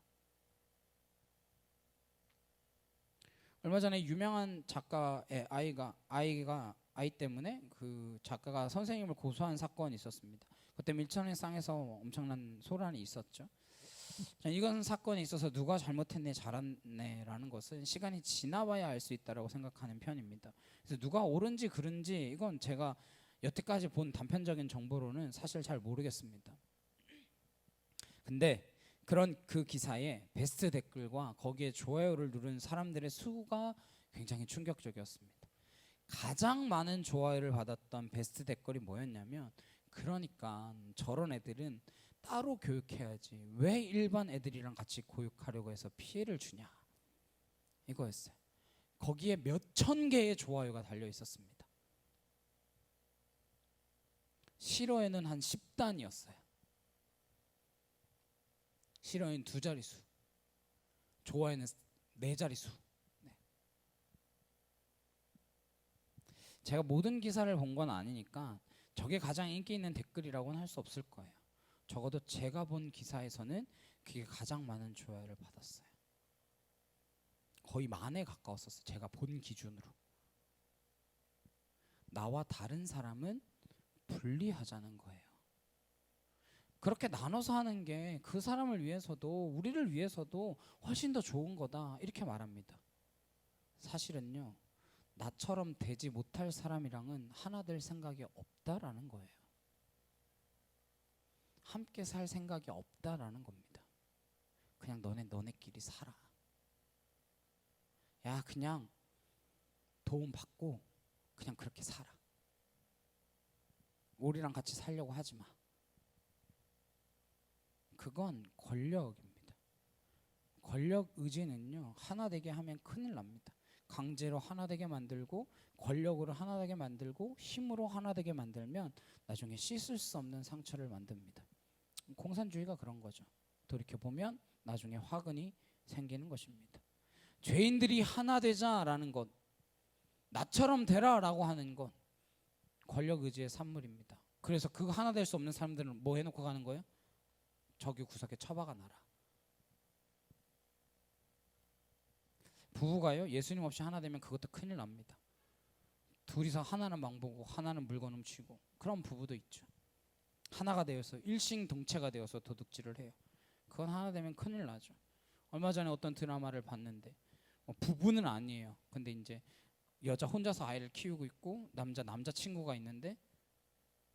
얼마 전에 유명한 작가의 아이 때문에 그 작가가 선생님을 고소한 사건이 있었습니다. 그때 밀천의 쌍에서 엄청난 소란이 있었죠. 이건 사건이 있어서 누가 잘못했네 잘했네라는 것은 시간이 지나봐야 알 수 있다라고 생각하는 편입니다. 그래서 누가 옳은지 그른지 이건 제가 여태까지 본 단편적인 정보로는 사실 잘 모르겠습니다. 근데 그런 그 기사에 베스트 댓글과 거기에 좋아요를 누른 사람들의 수가 굉장히 충격적이었습니다. 가장 많은 좋아요를 받았던 베스트 댓글이 뭐였냐면, 그러니까 저런 애들은 따로 교육해야지 왜 일반 애들이랑 같이 교육하려고 해서 피해를 주냐, 이거였어요. 거기에 몇천 개의 좋아요가 달려 있었습니다. 싫어요는 한 10단이었어요. 싫어요는 2자릿수, 좋아요는 4자릿수. 네. 제가 모든 기사를 본 건 아니니까 저게 가장 인기 있는 댓글이라고는 할 수 없을 거예요. 적어도 제가 본 기사에서는 그게 가장 많은 좋아요를 받았어요. 거의 10,000에 가까웠었어요. 제가 본 기준으로. 나와 다른 사람은 분리하자는 거예요. 그렇게 나눠서 하는 게 그 사람을 위해서도 우리를 위해서도 훨씬 더 좋은 거다, 이렇게 말합니다. 사실은요, 나처럼 되지 못할 사람이랑은 하나 될 생각이 없다라는 거예요. 함께 살 생각이 없다라는 겁니다. 그냥 너네끼리 살아. 야, 그냥 도움 받고 그냥 그렇게 살아. 우리랑 같이 살려고 하지 마. 그건 권력입니다. 권력 의지는요, 하나 되게 하면 큰일 납니다. 강제로 하나 되게 만들고, 권력으로 하나 되게 만들고, 힘으로 하나 되게 만들면 나중에 씻을 수 없는 상처를 만듭니다. 공산주의가 그런 거죠. 돌이켜보면 나중에 화근이 생기는 것입니다. 죄인들이 하나 되자라는 것, 나처럼 되라라고 하는 것, 권력 의지의 산물입니다. 그래서 그 하나 될 수 없는 사람들은 뭐 해놓고 가는 거예요? 저기 구석에 처박아 놔라. 부부가요, 예수님 없이 하나 되면 그것도 큰일 납니다. 둘이서 하나는 망보고 하나는 물건 훔치고, 그런 부부도 있죠. 하나가 되어서 일심동체가 되어서 도둑질을 해요. 그건 하나 되면 큰일 나죠. 얼마 전에 어떤 드라마를 봤는데, 부부는 아니에요. 근데 이제 여자 혼자서 아이를 키우고 있고 남자친구가 있는데,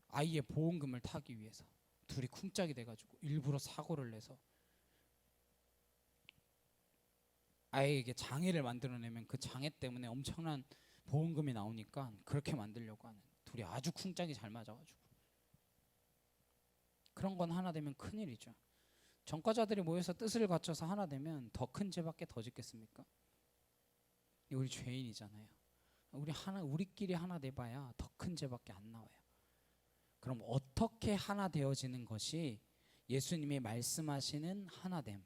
아이의 보험금을 타기 위해서 둘이 쿵짝이 돼가지고 일부러 사고를 내서 아이에게 장애를 만들어내면 그 장애 때문에 엄청난 보험금이 나오니까 그렇게 만들려고 하는, 둘이 아주 쿵짝이 잘 맞아가지고. 그런 건 하나 되면 큰일이죠. 전과자들이 모여서 뜻을 갖춰서 하나 되면 더 큰 죄밖에 더 짓겠습니까? 우리 죄인이잖아요. 우리끼리 하나 돼봐야 더 큰 죄밖에 안 나와요. 그럼 어떻게 하나 되어지는 것이 예수님이 말씀하시는 하나됨,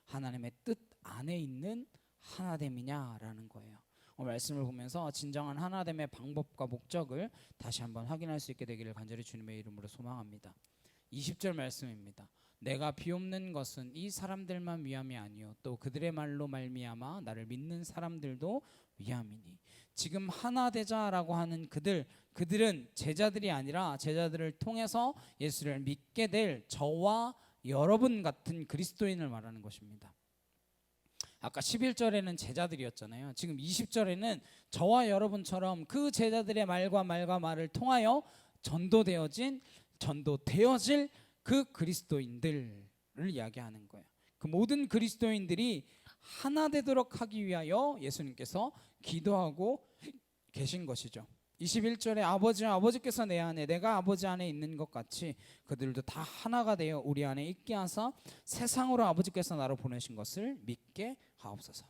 하나님의 뜻 안에 있는 하나됨이냐라는 거예요. 말씀을 보면서 진정한 하나됨의 방법과 목적을 다시 한번 확인할 수 있게 되기를 간절히 주님의 이름으로 소망합니다. 20절 말씀입니다. 내가 비옵는 것은 이 사람들만 위함이 아니요 또 그들의 말로 말미암아 나를 믿는 사람들도 위함이니. 지금 하나 되자라고 하는 그들은 제자들이 아니라 제자들을 통해서 예수를 믿게 될 저와 여러분 같은 그리스도인을 말하는 것입니다. 아까 11절에는 제자들이었잖아요. 지금 20절에는 저와 여러분처럼 그 제자들의 말과 말을 통하여 전도되어질 그 그리스도인들을 이야기하는 거예요. 그 모든 그리스도인들이 하나 되도록 하기 위하여 예수님께서 기도하고 계신 것이죠. 21절에 아버지께서 내 안에 내가 아버지 안에 있는 것 같이 그들도 다 하나가 되어 우리 안에 있게 하사 세상으로 아버지께서 나를 보내신 것을 믿게 하옵소서.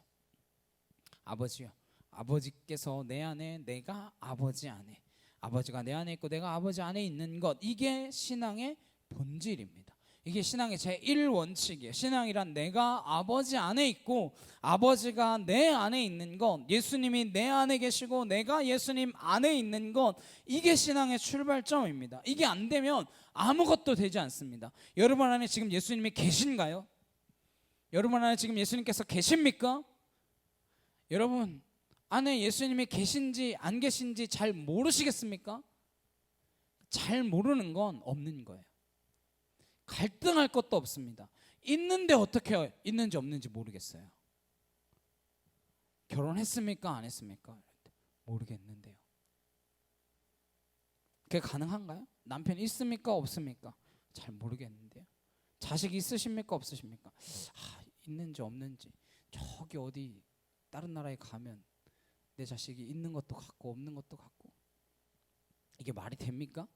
아버지요, 아버지께서 내 안에 내가 아버지 안에, 아버지가 내 안에 있고 내가 아버지 안에 있는 것, 이게 신앙의 본질입니다. 이게 신앙의 제1원칙이에요. 신앙이란 내가 아버지 안에 있고 아버지가 내 안에 있는 것, 예수님이 내 안에 계시고 내가 예수님 안에 있는 것, 이게 신앙의 출발점입니다. 이게 안 되면 아무것도 되지 않습니다. 여러분 안에 지금 예수님이 계신가요? 여러분 안에 지금 예수님께서 계십니까? 여러분 안에 예수님이 계신지 안 계신지 잘 모르시겠습니까? 잘 모르는 건 없는 거예요. 갈등할 것도 없습니다. 있는데 어떻게 있는지 없는지 모르겠어요. 결혼했습니까? 안 했습니까? 모르겠는데요. 그게 가능한가요? 남편 있습니까? 없습니까? 잘 모르겠는데요. 자식 있으십니까? 없으십니까? 있는지 없는지. 저기 어디 다른 나라에 가면 내 자식이 있는 것도 같고 없는 것도 같고, 이게 말이 됩니까?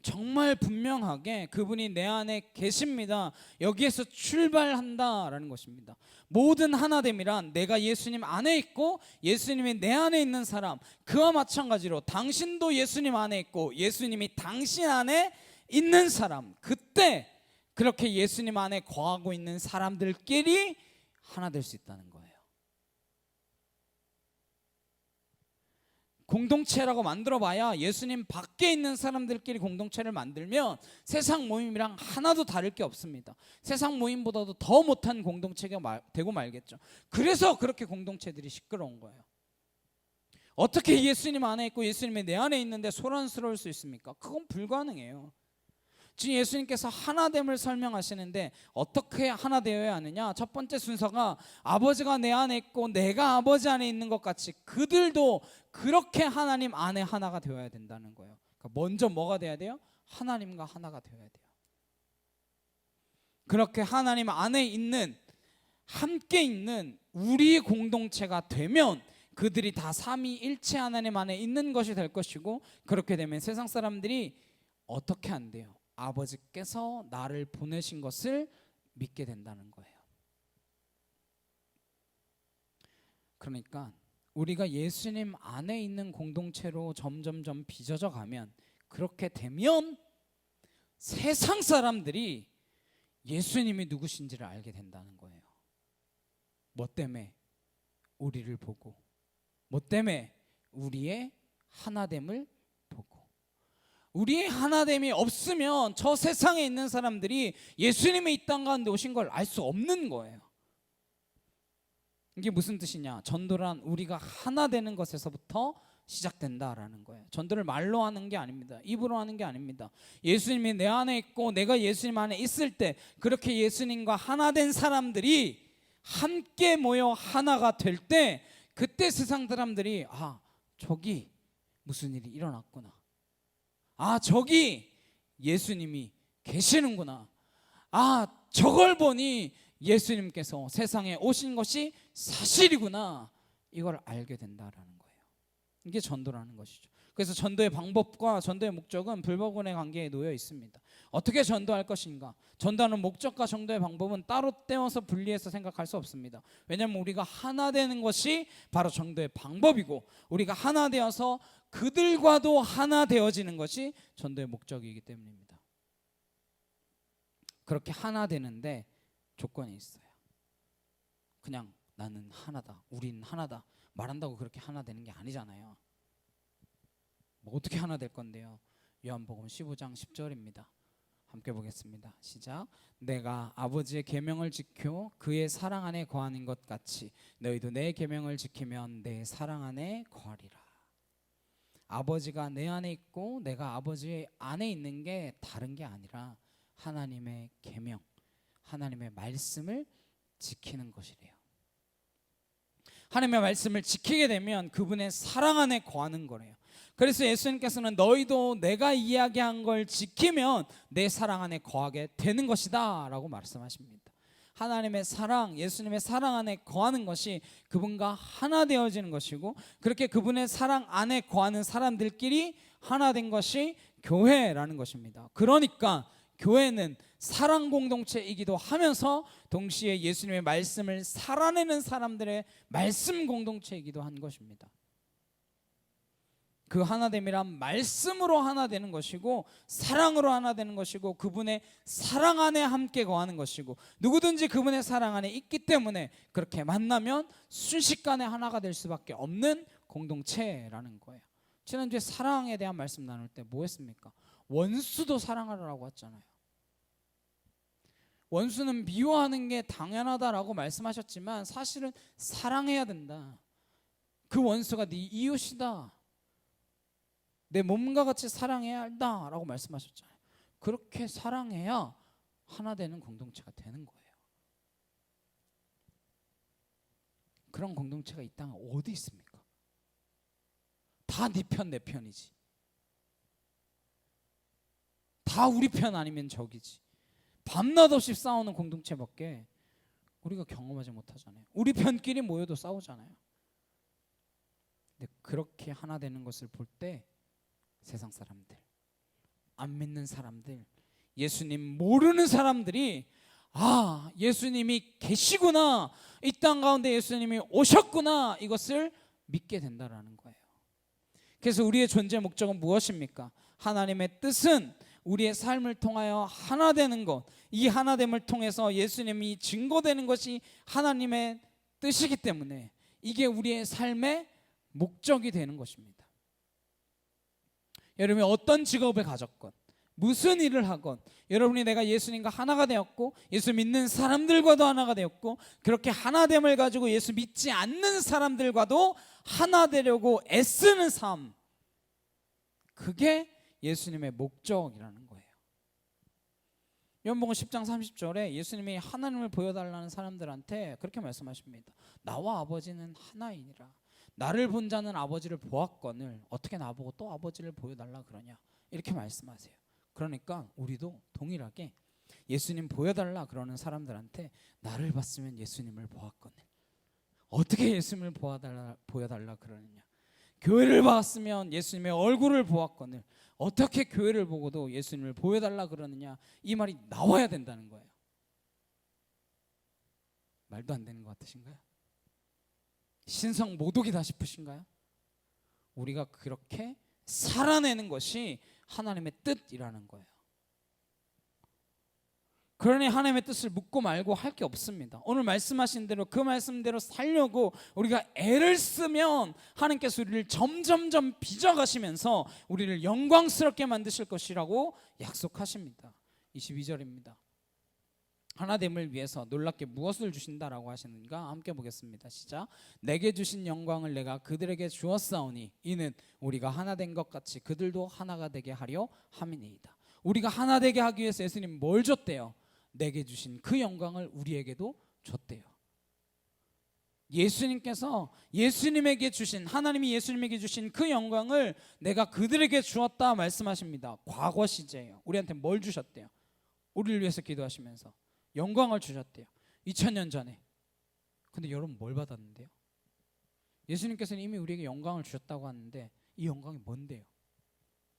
정말 분명하게 그분이 내 안에 계십니다. 여기에서 출발한다라는 것입니다. 모든 하나됨이란 내가 예수님 안에 있고 예수님이 내 안에 있는 사람, 그와 마찬가지로 당신도 예수님 안에 있고 예수님이 당신 안에 있는 사람, 그때 그렇게 예수님 안에 거하고 있는 사람들끼리 하나 될 수 있다는 거예요. 공동체라고 만들어봐야 되수님 밖에 있는 사람들끼리 공동체를 만들면 세상 모임이랑 하나도 다를 게 없습니다. 세상 모임보다도 더 못한 공동체가 되고 말겠죠. 그래서 그렇게 공동체들이 시끄러운 거예요. 어떻게 예수님 안에 있고 예수님이 내 안에 있는데 소란스러울 수 있습니까? 그건 불가능해요. 지금 예수님께서 하나됨을 설명하시는데 어떻게 하나 되어야 하느냐? 첫 번째 순서가 아버지가 내 안에 있고 내가 아버지 안에 있는 것 같이 그들도 그렇게 하나님 안에 하나가 되어야 된다는 거예요. 그러니까 먼저 뭐가 돼야 돼요? 하나님과 하나가 되어야 돼요. 그렇게 하나님 안에 있는, 함께 있는 우리 공동체가 되면 그들이 다 삼위일체 하나님 안에 있는 것이 될 것이고, 그렇게 되면 세상 사람들이 어떻게 한대요? 아버지께서 나를 보내신 것을 믿게 된다는 거예요. 그러니까 우리가 예수님 안에 있는 공동체로 점점점 빚어져 가면, 그렇게 되면 세상 사람들이 예수님이 누구신지를 알게 된다는 거예요. 뭐 때문에? 우리를 보고. 뭐 때문에? 우리의 하나됨을 보고. 우리의 하나됨이 없으면 저 세상에 있는 사람들이 예수님의 이 땅 가운데 오신 걸 알 수 없는 거예요. 이게 무슨 뜻이냐? 전도란 우리가 하나 되는 것에서부터 시작된다라는 거예요. 전도를 말로 하는 게 아닙니다. 입으로 하는 게 아닙니다. 예수님이 내 안에 있고 내가 예수님 안에 있을 때, 그렇게 예수님과 하나 된 사람들이 함께 모여 하나가 될 때, 그때 세상 사람들이 저기 무슨 일이 일어났구나. 저기 예수님이 계시는구나. 저걸 보니 예수님께서 세상에 오신 것이 사실이구나. 이걸 알게 된다라는 거예요. 이게 전도라는 것이죠. 그래서 전도의 방법과 전도의 목적은 불법원의 관계에 놓여 있습니다. 어떻게 전도할 것인가? 전도하는 목적과 전도의 방법은 따로 떼어서 분리해서 생각할 수 없습니다. 왜냐하면 우리가 하나 되는 것이 바로 전도의 방법이고, 우리가 하나 되어서 그들과도 하나 되어지는 것이 전도의 목적이기 때문입니다. 그렇게 하나 되는데 조건이 있어요. 그냥 나는 하나다, 우린 하나다 말한다고 그렇게 하나 되는 게 아니잖아요. 뭐 어떻게 하나 될 건데요? 요한복음 15장 10절입니다. 함께 보겠습니다. 시작. 내가 아버지의 계명을 지켜 그의 사랑 안에 거하는 것 같이 너희도 내 계명을 지키면 내 사랑 안에 거하리라. 아버지가 내 안에 있고 내가 아버지 안에 있는 게 다른 게 아니라 하나님의 계명, 하나님의 말씀을 지키는 것이래요. 하나님의 말씀을 지키게 되면 그분의 사랑 안에 거하는 거래요. 그래서 예수님께서는 너희도 내가 이야기한 걸 지키면 내 사랑 안에 거하게 되는 것이다 라고 말씀하십니다. 하나님의 사랑, 예수님의 사랑 안에 거하는 것이 그분과 하나 되어지는 것이고, 그렇게 그분의 사랑 안에 거하는 사람들끼리 하나 된 것이 교회라는 것입니다. 그러니까 교회는 사랑 공동체이기도 하면서 동시에 예수님의 말씀을 살아내는 사람들의 말씀 공동체이기도 한 것입니다. 그 하나됨이란 말씀으로 하나 되는 것이고, 사랑으로 하나 되는 것이고, 그분의 사랑 안에 함께 거하는 것이고, 누구든지 그분의 사랑 안에 있기 때문에 그렇게 만나면 순식간에 하나가 될 수밖에 없는 공동체라는 거예요. 지난주에 사랑에 대한 말씀 나눌 때 뭐 했습니까? 원수도 사랑하라고 했잖아요. 원수는 미워하는 게 당연하다라고 말씀하셨지만 사실은 사랑해야 된다. 그 원수가 네 이웃이다, 내 몸과 같이 사랑해야 한다라고 말씀하셨잖아요. 그렇게 사랑해야 하나 되는 공동체가 되는 거예요. 그런 공동체가 이 땅에 어디 있습니까? 다 네 편 내 편이지. 다 우리 편 아니면 적이지. 밤낮 없이 싸우는 공동체밖에 우리가 경험하지 못하잖아요. 우리 편끼리 모여도 싸우잖아요. 근데 그렇게 하나 되는 것을 볼 때 세상 사람들, 안 믿는 사람들, 예수님 모르는 사람들이 아, 예수님이 계시구나, 이 땅 가운데 예수님이 오셨구나, 이것을 믿게 된다라는 거예요. 그래서 우리의 존재 목적은 무엇입니까? 하나님의 뜻은 우리의 삶을 통하여 하나 되는 것, 이 하나됨을 통해서 예수님이 증거되는 것이 하나님의 뜻이기 때문에 이게 우리의 삶의 목적이 되는 것입니다. 여러분이 어떤 직업을 가졌건 무슨 일을 하건 여러분이 내가 예수님과 하나가 되었고 예수 믿는 사람들과도 하나가 되었고, 그렇게 하나됨을 가지고 예수 믿지 않는 사람들과도 하나 되려고 애쓰는 삶, 그게 예수님의 목적이라는 거예요. 요한복음 10장 30절에 예수님이 하나님을 보여달라는 사람들한테 그렇게 말씀하십니다. 나와 아버지는 하나이니라. 나를 본 자는 아버지를 보았거늘 어떻게 나보고 또 아버지를 보여달라 그러냐, 이렇게 말씀하세요. 그러니까 우리도 동일하게 예수님 보여달라 그러는 사람들한테 나를 봤으면 예수님을 보았거늘 어떻게 예수님을 보여달라 그러느냐, 교회를 봤으면 예수님의 얼굴을 보았거늘 어떻게 교회를 보고도 예수님을 보여달라 그러느냐, 이 말이 나와야 된다는 거예요. 말도 안 되는 것 같으신가요? 신성 모독이다 싶으신가요? 우리가 그렇게 살아내는 것이 하나님의 뜻이라는 거예요. 그러니 하나님의 뜻을 묻고 말고 할 게 없습니다. 오늘 말씀하신 대로 그 말씀대로 살려고 우리가 애를 쓰면 하나님께서 우리를 점점점 빚어가시면서 우리를 영광스럽게 만드실 것이라고 약속하십니다. 22절입니다. 하나됨을 위해서 놀랍게 무엇을 주신다라고 하시는가 함께 보겠습니다. 시작. 내게 주신 영광을 내가 그들에게 주었사오니 이는 우리가 하나 된 것 같이 그들도 하나가 되게 하려 함이니이다. 우리가 하나 되게 하기 위해서 예수님 뭘 줬대요? 내게 주신 그 영광을 우리에게도 줬대요. 예수님께서 예수님에게 주신, 하나님이 예수님에게 주신 그 영광을 내가 그들에게 주었다 말씀하십니다. 과거 시제예요. 우리한테 뭘 주셨대요? 우리를 위해서 기도하시면서 영광을 주셨대요. 2000년 전에. 근데 여러분 뭘 받았는데요? 예수님께서는 이미 우리에게 영광을 주셨다고 하는데 이 영광이 뭔데요?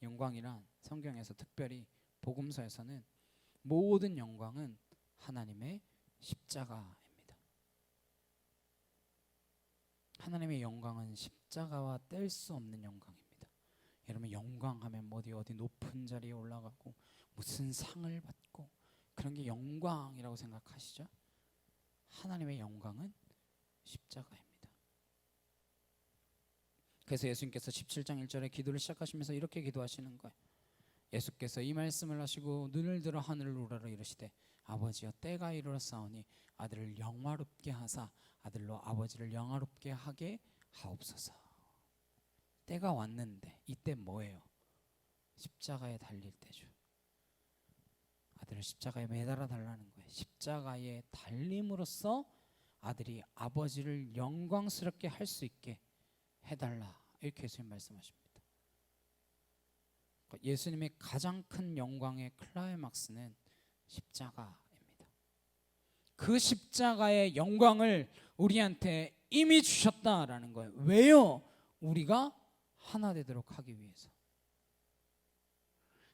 영광이란 성경에서 특별히 복음서에서는 모든 영광은 하나님의 십자가입니다. 하나님의 영광은 십자가와 뗄 수 없는 영광입니다. 여러분 영광하면 어디 높은 자리에 올라가고 무슨 상을 받고 그런 게 영광이라고 생각하시죠? 하나님의 영광은 십자가입니다. 그래서 예수님께서 17장 1절에 기도를 시작하시면서 이렇게 기도하시는 거예요. 예수께서 이 말씀을 하시고 눈을 들어 하늘을 우러러 이르시되 아버지여 때가 이르렀사오니 아들을 영화롭게 하사 아들로 아버지를 영화롭게 하게 하옵소서. 때가 왔는데 이때 뭐예요? 십자가에 달릴 때죠. 아들을 십자가에 매달아 달라는 거예요. 십자가에 달림으로써 아들이 아버지를 영광스럽게 할 수 있게 해달라, 이렇게 예수님 말씀하십니다. 예수님의 가장 큰 영광의 클라이막스는 십자가입니다. 그 십자가의 영광을 우리한테 이미 주셨다라는 거예요. 왜요? 우리가 하나 되도록 하기 위해서.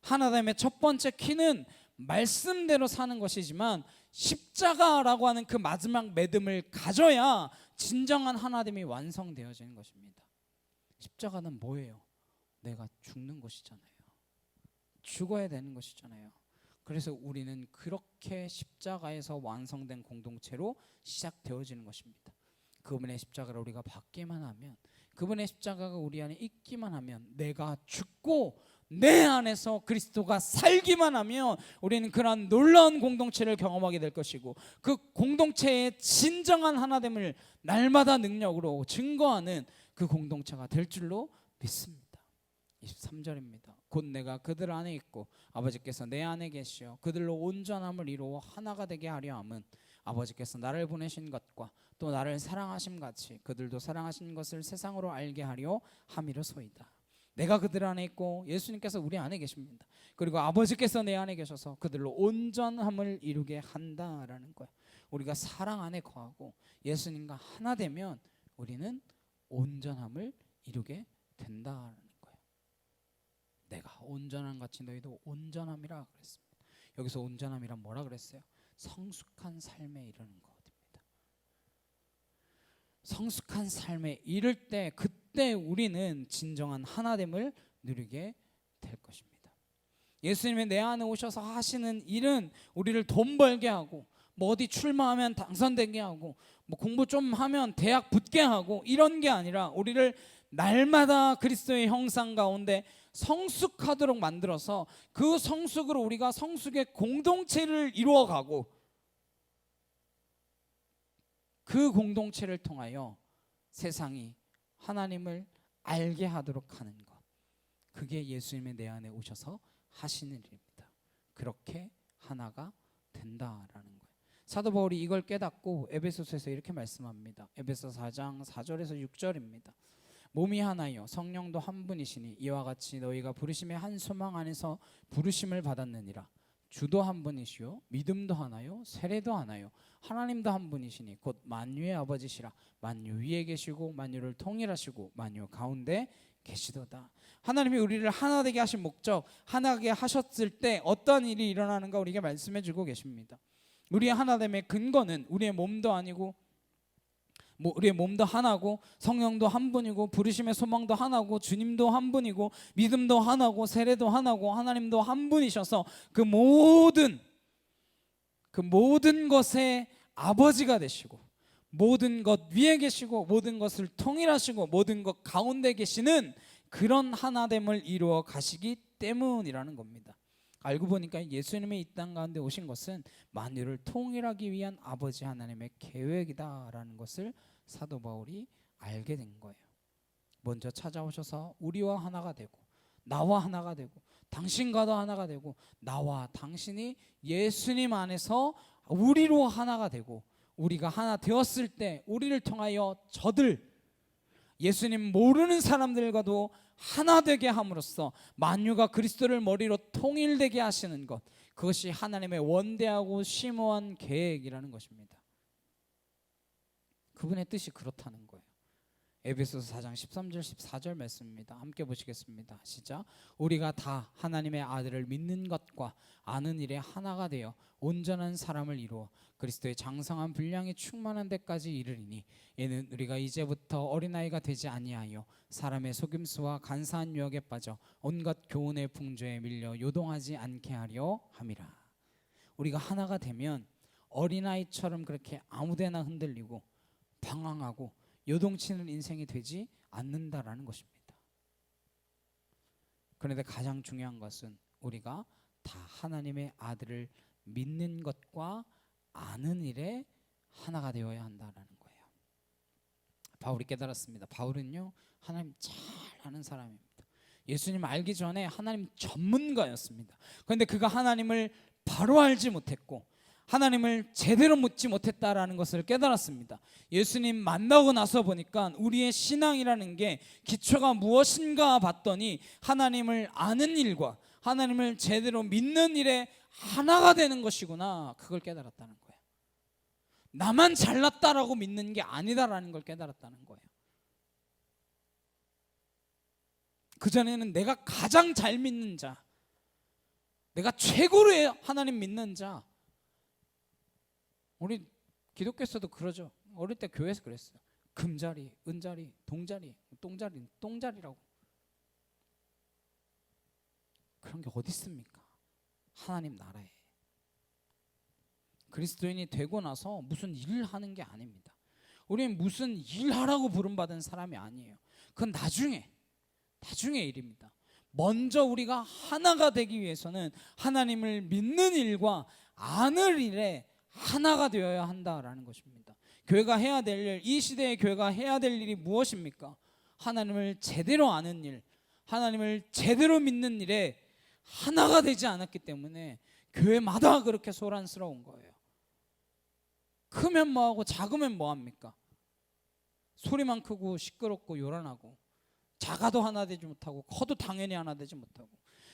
하나됨의 첫 번째 키는 말씀대로 사는 것이지만 십자가라고 하는 그 마지막 믿음을 가져야 진정한 하나됨이 완성되어지는 것입니다. 십자가는 뭐예요? 내가 죽는 것이잖아요. 죽어야 되는 것이잖아요. 그래서 우리는 그렇게 십자가에서 완성된 공동체로 시작되어지는 것입니다. 그분의 십자가를 우리가 받기만 하면, 그분의 십자가가 우리 안에 있기만 하면, 내가 죽고 내 안에서 그리스도가 살기만 하면 우리는 그러한 놀라운 공동체를 경험하게 될 것이고, 그 공동체의 진정한 하나됨을 날마다 능력으로 증거하는 그 공동체가 될 줄로 믿습니다. 23절입니다. 곧 내가 그들 안에 있고 아버지께서 내 안에 계시어 그들로 온전함을 이루어 하나가 되게 하려 함은 아버지께서 나를 보내신 것과 또 나를 사랑하심 같이 그들도 사랑하신 것을 세상으로 알게 하려 함이로소이다. 내가 그들 안에 있고 예수님께서 우리 안에 계십니다. 그리고 아버지께서 내 안에 계셔서 그들로 온전함을 이루게 한다라는 거예요. 우리가 사랑 안에 거하고 예수님과 하나 되면 우리는 온전함을 이루게 된다라는 거예요. 내가 온전한 같이 너희도 온전함이라 그랬습니다. 여기서 온전함이란 뭐라 그랬어요? 성숙한 삶에 이르는 것입니다. 성숙한 삶에 이를 때 그때 우리는 진정한 하나됨을 누리게 될 것입니다. 예수님이 내 안에 오셔서 하시는 일은 우리를 돈 벌게 하고, 뭐 어디 출마하면 당선되게 하고, 뭐 공부 좀 하면 대학 붙게 하고, 이런 게 아니라 우리를 날마다 그리스도의 형상 가운데 성숙하도록 만들어서 그 성숙으로 우리가 성숙의 공동체를 이루어가고, 그 공동체를 통하여 세상이 하나님을 알게 하도록 하는 것, 그게 예수님의 내 안에 오셔서 하시는 일입니다. 그렇게 하나가 된다라는 거예요. 사도 바울이 이걸 깨닫고 에베소서에서 이렇게 말씀합니다. 에베소 4장 4절에서 6절입니다. 몸이 하나요 성령도 한 분이시니 이와 같이 너희가 부르심의 한 소망 안에서 부르심을 받았느니라. 주도 한 분이시요 믿음도 하나요 세례도 하나요 하나님도 한 분이시니 곧 만유의 아버지시라. 만유 위에 계시고 만유를 통일하시고 만유 가운데 계시도다. 하나님이 우리를 하나 되게 하신 목적, 하나게 하셨을 때 어떤 일이 일어나는가 우리에게 말씀해 주고 계십니다. 우리의 하나됨의 근거는 우리의 몸도 아니고, 우리의 몸도 하나고, 성령도 한 분이고, 부르심의 소망도 하나고, 주님도 한 분이고, 믿음도 하나고, 세례도 하나고, 하나님도 한 분이셔서 그 모든 것의 아버지가 되시고, 모든 것 위에 계시고, 모든 것을 통일하시고, 모든 것 가운데 계시는 그런 하나됨을 이루어 가시기 때문이라는 겁니다. 알고 보니까 예수님이 이 땅 가운데 오신 것은 만유를 통일하기 위한 아버지 하나님의 계획이다라는 것을 사도 바울이 알게 된 거예요. 먼저 찾아오셔서 우리와 하나가 되고, 나와 하나가 되고, 당신과도 하나가 되고, 나와 당신이 예수님 안에서 우리로 하나가 되고, 우리가 하나 되었을 때 우리를 통하여 저들, 예수님 모르는 사람들과도 하나 되게 함으로써 만유가 그리스도를 머리로 통일되게 하시는 것, 그것이 하나님의 원대하고 심오한 계획이라는 것입니다. 그분의 뜻이 그렇다는 거예요. 에베소서 4장 13절 14절 말씀입니다. 함께 보시겠습니다. 시작. 우리가 다 하나님의 아들을 믿는 것과 아는 일에 하나가 되어 온전한 사람을 이루어 그리스도의 장성한 분량이 충만한 데까지 이르리니, 이는 우리가 이제부터 어린아이가 되지 아니하여 사람의 속임수와 간사한 유혹에 빠져 온갖 교훈의 풍조에 밀려 요동하지 않게 하려 함이라. 우리가 하나가 되면 어린아이처럼 그렇게 아무데나 흔들리고 방황하고 요동치는 인생이 되지 않는다라는 것입니다. 그런데 가장 중요한 것은 우리가 다 하나님의 아들을 믿는 것과 아는 일에 하나가 되어야 한다라는 거예요. 바울이 깨달았습니다. 바울은요, 하나님 잘 아는 사람입니다. 예수님 알기 전에 하나님 전문가였습니다. 그런데 그가 하나님을 바로 알지 못했고 하나님을 제대로 묻지 못했다라는 것을 깨달았습니다. 예수님 만나고 나서 보니까 우리의 신앙이라는 게 기초가 무엇인가 봤더니 하나님을 아는 일과 하나님을 제대로 믿는 일에 하나가 되는 것이구나, 그걸 깨달았다는 거예요. 나만 잘났다라고 믿는 게 아니다라는 걸 깨달았다는 거예요. 그전에는 내가 가장 잘 믿는 자, 내가 최고로 하나님 믿는 자, 우리 기독교에서도 그러죠. 어릴 때 교회에서 그랬어요. 금자리, 은자리, 동자리, 똥자리, 똥자리라고. 그런 게 어디 있습니까? 하나님 나라에. 그리스도인이 되고 나서 무슨 일을 하는 게 아닙니다. 우리는 무슨 일하라고 부름받은 사람이 아니에요. 그건 나중의 일입니다. 먼저 우리가 하나가 되기 위해서는 하나님을 믿는 일과 아는 일에 하나가 되어야 한다라는 것입니다. 교회가 해야 될 일, 이 시대의 교회가 해야 될 일이 무엇입니까? 하나님을 제대로 아는 일, 하나님을 제대로 믿는 일에 하나가 되지 않았기 때문에 교회마다 그렇게 소란스러운 거예요. 크면 뭐하고 작으면 뭐합니까? 소리만 크고 시끄럽고 요란하고, 작아도 하나 되지 못하고 커도 당연히 하나 되지 못하고,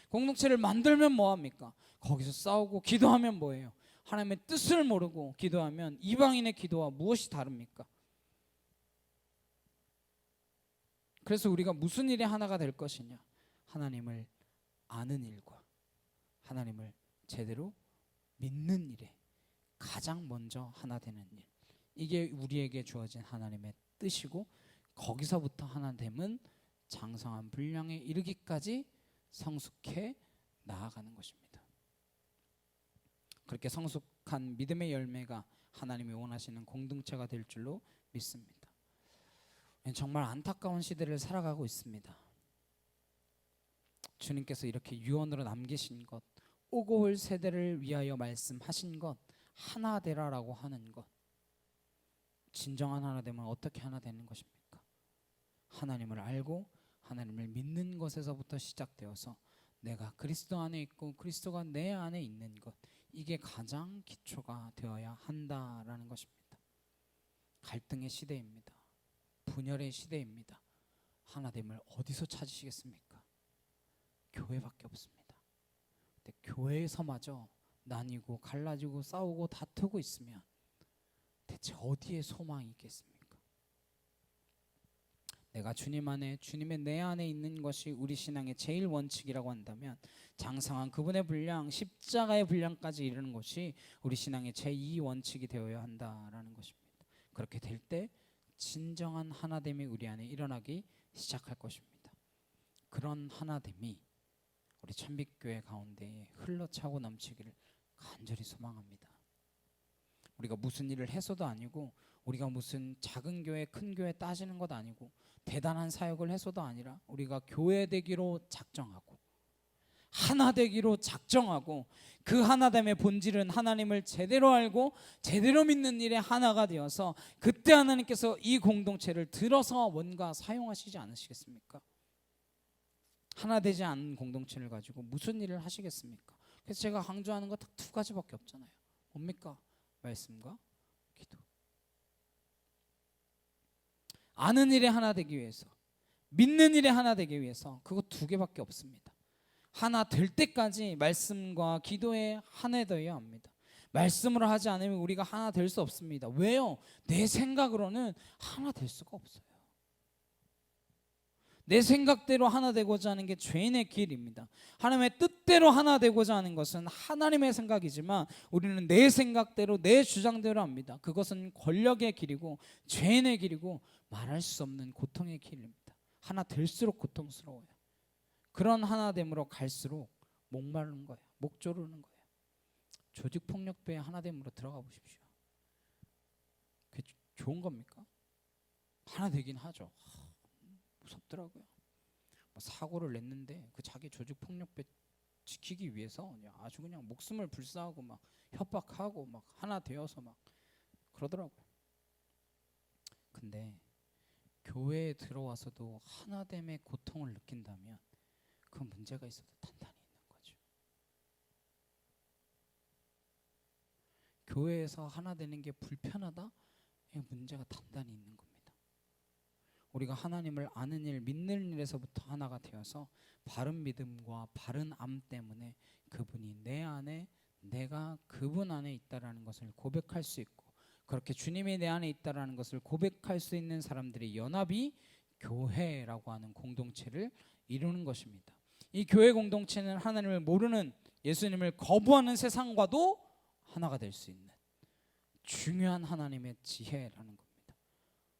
공동체를 만들면 뭐합니까? 거기서 싸우고, 기도하면 뭐예요? 하나님의 뜻을 모르고 기도하면 이방인의 기도와 무엇이 다릅니까? 그래서 우리가 무슨 일에 하나가 될 것이냐? 하나님을 아는 일과 하나님을 제대로 믿는 일에 가장 먼저 하나 되는 일, 이게 우리에게 주어진 하나님의 뜻이고, 거기서부터 하나 됨은 장성한 분량에 이르기까지 성숙해 나아가는 것입니다. 그렇게 성숙한 믿음의 열매가 하나님이 원하시는 공동체가 될 줄로 믿습니다. 정말 안타까운 시대를 살아가고 있습니다. 주님께서 이렇게 유언으로 남기신 것, 오고 올 세대를 위하여 말씀하신 것, 하나 되라라고 하는 것, 진정한 하나 되면 어떻게 하나 되는 것입니까? 하나님을 알고 하나님을 믿는 것에서부터 시작되어서 내가 그리스도 안에 있고 그리스도가 내 안에 있는 것, 이게 가장 기초가 되어야 한다라는 것입니다. 갈등의 시대입니다. 분열의 시대입니다. 하나됨을 어디서 찾으시겠습니까? 교회밖에 없습니다. 근데 교회에서마저 나뉘고 갈라지고 싸우고 다투고 있으면 대체 어디에 소망이 있겠습니까? 내가 주님 안에, 주님의 내 안에 있는 것이 우리 신앙의 제일 원칙이라고 한다면 장성한 그분의 분량, 십자가의 분량까지 이르는 것이 우리 신앙의 제2 원칙이 되어야 한다라는 것입니다. 그렇게 될 때 진정한 하나됨이 우리 안에 일어나기 시작할 것입니다. 그런 하나됨이 우리 천빛교회 가운데에 흘러차고 넘치기를 간절히 소망합니다. 우리가 무슨 일을 해서도 아니고, 우리가 무슨 작은 교회 큰 교회 따지는 것 아니고, 대단한 사역을 해서도 아니라 우리가 교회 되기로 작정하고 하나 되기로 작정하고, 그 하나됨의 본질은 하나님을 제대로 알고 제대로 믿는 일에 하나가 되어서 그때 하나님께서 이 공동체를 들어서 뭔가 사용하시지 않으시겠습니까? 하나 되지 않은 공동체를 가지고 무슨 일을 하시겠습니까? 그래서 제가 강조하는 거 딱 두 가지밖에 없잖아요. 뭡니까? 말씀과 기도. 아는 일에 하나 되기 위해서, 믿는 일에 하나 되기 위해서 그거 두 개밖에 없습니다. 하나 될 때까지 말씀과 기도에 하나 되어야 합니다. 말씀으로 하지 않으면 우리가 하나 될 수 없습니다. 왜요? 내 생각으로는 하나 될 수가 없어요. 내 생각대로 하나 되고자 하는 게 죄인의 길입니다. 하나님의 뜻대로 하나 되고자 하는 것은 하나님의 생각이지만 우리는 내 생각대로, 내 주장대로 합니다. 그것은 권력의 길이고 죄인의 길이고 말할 수 없는 고통의 길입니다. 하나 될수록 고통스러워요. 그런 하나됨으로 갈수록 목마르는 거예요. 목 조르는 거예요. 조직폭력배의 하나됨으로 들어가 보십시오. 그게 좋은 겁니까? 하나 되긴 하죠. 무섭더라고요. 사고를 냈는데 그 자기 조직폭력배 지키기 위해서 아주 그냥 목숨을 불사하고 막 협박하고 막 하나 되어서 막 그러더라고요. 근데 교회에 들어와서도 하나됨의 고통을 느낀다면 그 문제가 있어도 단단히 있는 거죠. 교회에서 하나 되는 게 불편하다? 이 문제가 단단히 있는 겁니다. 우리가 하나님을 아는 일, 믿는 일에서부터 하나가 되어서 바른 믿음과 바른 암 때문에 그분이 내 안에, 내가 그분 안에 있다라는 것을 고백할 수 있고, 그렇게 주님이 내 안에 있다라는 것을 고백할 수 있는 사람들의 연합이 교회라고 하는 공동체를 이루는 것입니다. 이 교회 공동체는 하나님을 모르는, 예수님을 거부하는 세상과도 하나가 될 수 있는 중요한 하나님의 지혜라는 겁니다.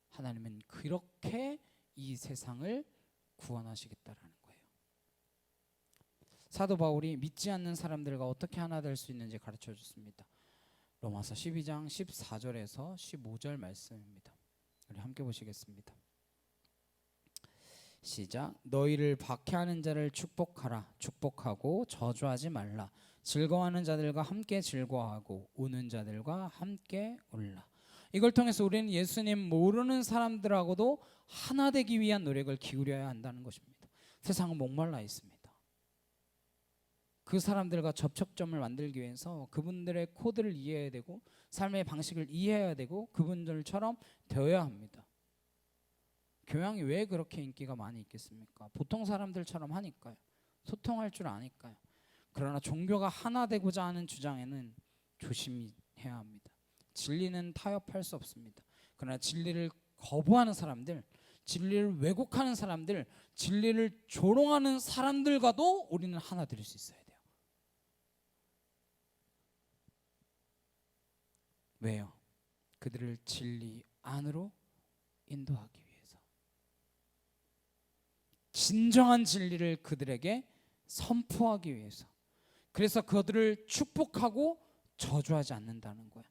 하나님은 그렇게 이 세상을 구원하시겠다라는 거예요. 사도 바울이 믿지 않는 사람들과 어떻게 하나 될 수 있는지 가르쳐 줬습니다. 로마서 12장 14절에서 15절 말씀입니다. 우리 함께 보시겠습니다. 시작. 너희를 박해하는 자를 축복하라. 축복하고 저주하지 말라. 즐거워하는 자들과 함께 즐거워하고 우는 자들과 함께 울라. 이걸 통해서 우리는 예수님 모르는 사람들하고도 하나 되기 위한 노력을 기울여야 한다는 것입니다. 세상은 목말라 있습니다. 그 사람들과 접촉점을 만들기 위해서 그분들의 코드를 이해해야 되고 삶의 방식을 이해해야 되고 그분들처럼 되어야 합니다. 교양이 왜 그렇게 인기가 많이 있겠습니까? 보통 사람들처럼 하니까요. 소통할 줄 아니까요. 그러나 종교가 하나 되고자 하는 주장에는 조심해야 합니다. 진리는 타협할 수 없습니다. 그러나 진리를 거부하는 사람들, 진리를 왜곡하는 사람들, 진리를 조롱하는 사람들과도 우리는 하나 될 수 있어야 돼요. 왜요? 그들을 진리 안으로 인도하기 위해서. 진정한 진리를 그들에게 선포하기 위해서. 그래서 그들을 축복하고 저주하지 않는다는 거예요.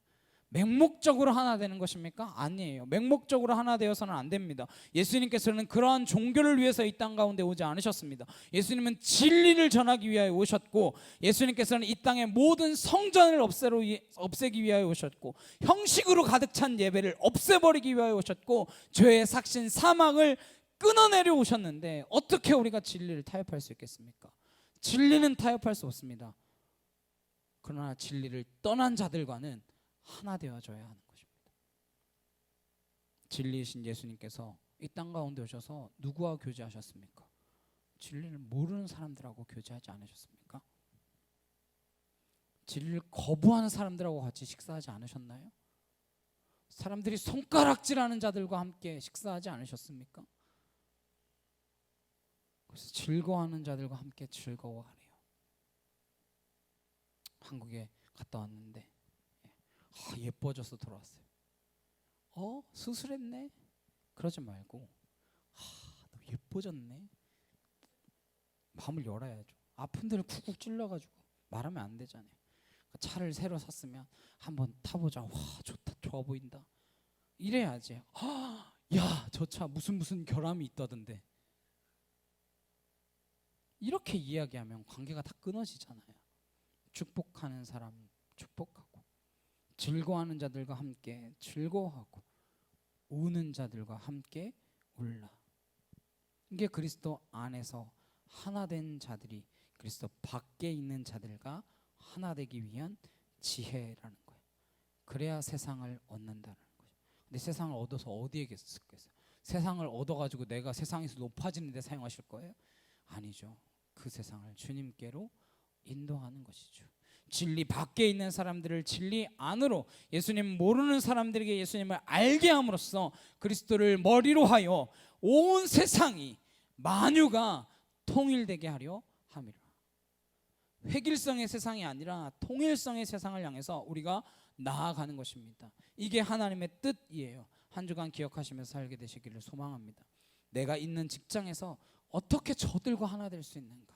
맹목적으로 하나 되는 것입니까? 아니에요. 맹목적으로 하나 되어서는 안 됩니다. 예수님께서는 그러한 종교를 위해서 이 땅 가운데 오지 않으셨습니다. 예수님은 진리를 전하기 위하여 오셨고, 예수님께서는 이 땅의 모든 성전을 없애기 위하여 오셨고, 형식으로 가득 찬 예배를 없애버리기 위하여 오셨고, 죄의 삭신 사망을 끊어내려 오셨는데 어떻게 우리가 진리를 타협할 수 있겠습니까? 진리는 타협할 수 없습니다. 그러나 진리를 떠난 자들과는 하나 되어져야 하는 것입니다. 진리이신 예수님께서 이 땅 가운데 오셔서 누구와 교제하셨습니까? 진리를 모르는 사람들하고 교제하지 않으셨습니까? 진리를 거부하는 사람들하고 같이 식사하지 않으셨나요? 사람들이 손가락질하는 자들과 함께 식사하지 않으셨습니까? 그래서 즐거워하는 자들과 함께 즐거워하래요. 한국에 갔다 왔는데 예뻐져서 돌아왔어요. 수술했네? 그러지 말고 너 예뻐졌네? 마음을 열어야죠. 아픈 데를 쿡쿡 찔러가지고 말하면 안 되잖아요. 차를 새로 샀으면 한번 타보자. 와, 좋다, 좋아 보인다. 이래야지. 야, 저 차 무슨 결함이 있다던데. 이렇게 이야기하면 관계가 다 끊어지잖아요. 축복하는 사람 축복하고, 즐거워하는 자들과 함께 즐거워하고, 우는 자들과 함께 울라. 이게 그리스도 안에서 하나 된 자들이 그리스도 밖에 있는 자들과 하나 되기 위한 지혜라는 거예요. 그래야 세상을 얻는다는 거죠. 근데 세상을 얻어서 어디에 쓰겠어요? 세상을 얻어가지고 내가 세상에서 높아지는 데 사용하실 거예요? 아니죠. 그 세상을 주님께로 인도하는 것이죠. 진리 밖에 있는 사람들을 진리 안으로, 예수님 모르는 사람들에게 예수님을 알게 함으로써 그리스도를 머리로 하여 온 세상이, 만유가 통일되게 하려 함이라. 획일성의 세상이 아니라 통일성의 세상을 향해서 우리가 나아가는 것입니다. 이게 하나님의 뜻이에요. 한 주간 기억하시면서 살게 되시기를 소망합니다. 내가 있는 직장에서 어떻게 저들과 하나 될 수 있는가?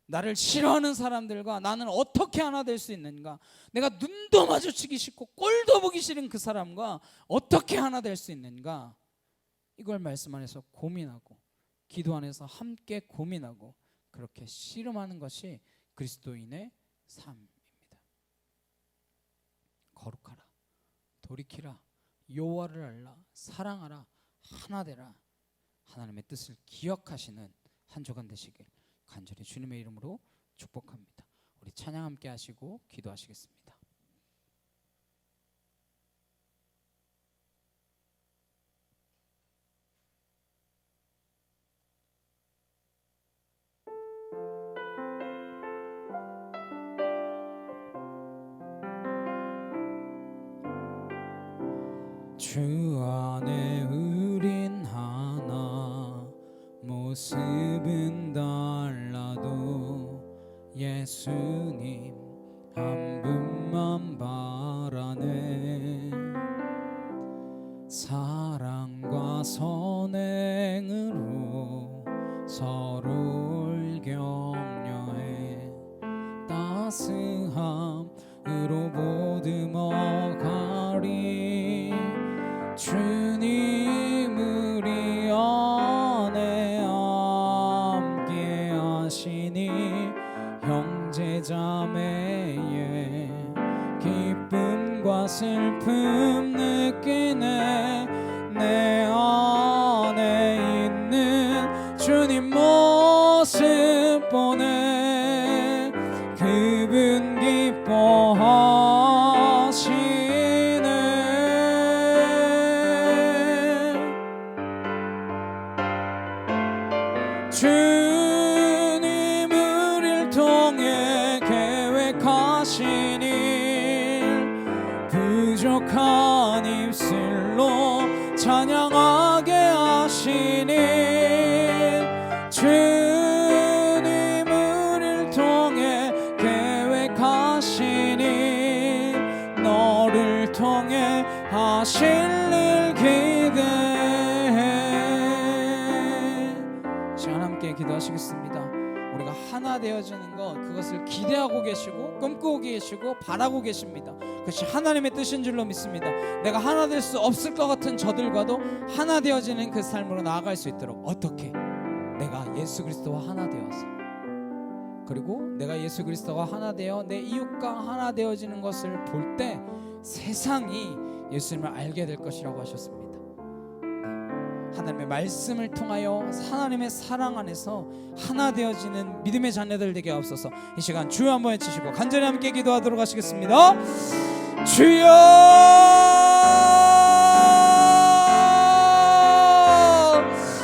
나를 싫어하는 사람들과 나는 어떻게 하나 될 수 있는가? 내가 눈도 마주치기 싫고 꼴도 보기 싫은 그 사람과 어떻게 하나 될 수 있는가? 이걸 말씀 안에서 고민하고, 기도 안에서 함께 고민하고, 그렇게 씨름하는 것이 그리스도인의 삶입니다. 거룩하라, 돌이키라, 여호와를 알라, 사랑하라, 하나 되라. 하나님의 뜻을 기억하시는 한 주간 되시길 간절히 주님의 이름으로 축복합니다. 우리 찬양 함께 하시고 기도하시겠습니다. 주 안에 우린 하나 모습은 달라도 예수님 한 분만 바라네 사랑과 선행으로 서로를 격려해 따스함으로 보듬어가리 주님 우리 안에 함께 하시니 형제자매의 기쁨과 슬픔 느끼네 내 안에 있는 주님 모습 보네 그분 기뻐하시네 주님 우릴 통해 계획하신 일 부족한 입술로 찬양하게 하시니 주님 우릴 통해 계획하시니 너를 통해 하실 일 기대해 시간 함께 기도하시겠습니다. 우리가 하나 되어지는 것 그것을 기대하고 계시고 꿈꾸고 계시고 바라고 계십니다. 그것이 하나님의 뜻인 줄로 믿습니다. 내가 하나 될 수 없을 것 같은 저들과도 하나 되어지는 그 삶으로 나아갈 수 있도록 어떻게 내가 예수 그리스도와 하나 되어서 그리고 내가 예수 그리스도와 하나 되어 내 이웃과 하나 되어지는 것을 볼 때 세상이 예수님을 알게 될 것이라고 하셨습니다. 하나님의 말씀을 통하여 하나님의 사랑 안에서 하나 되어지는 믿음의 자녀들 되게 하옵소서. 이 시간 주여 한번 외치시고 간절히 함께 기도하도록 하시겠습니다. 주여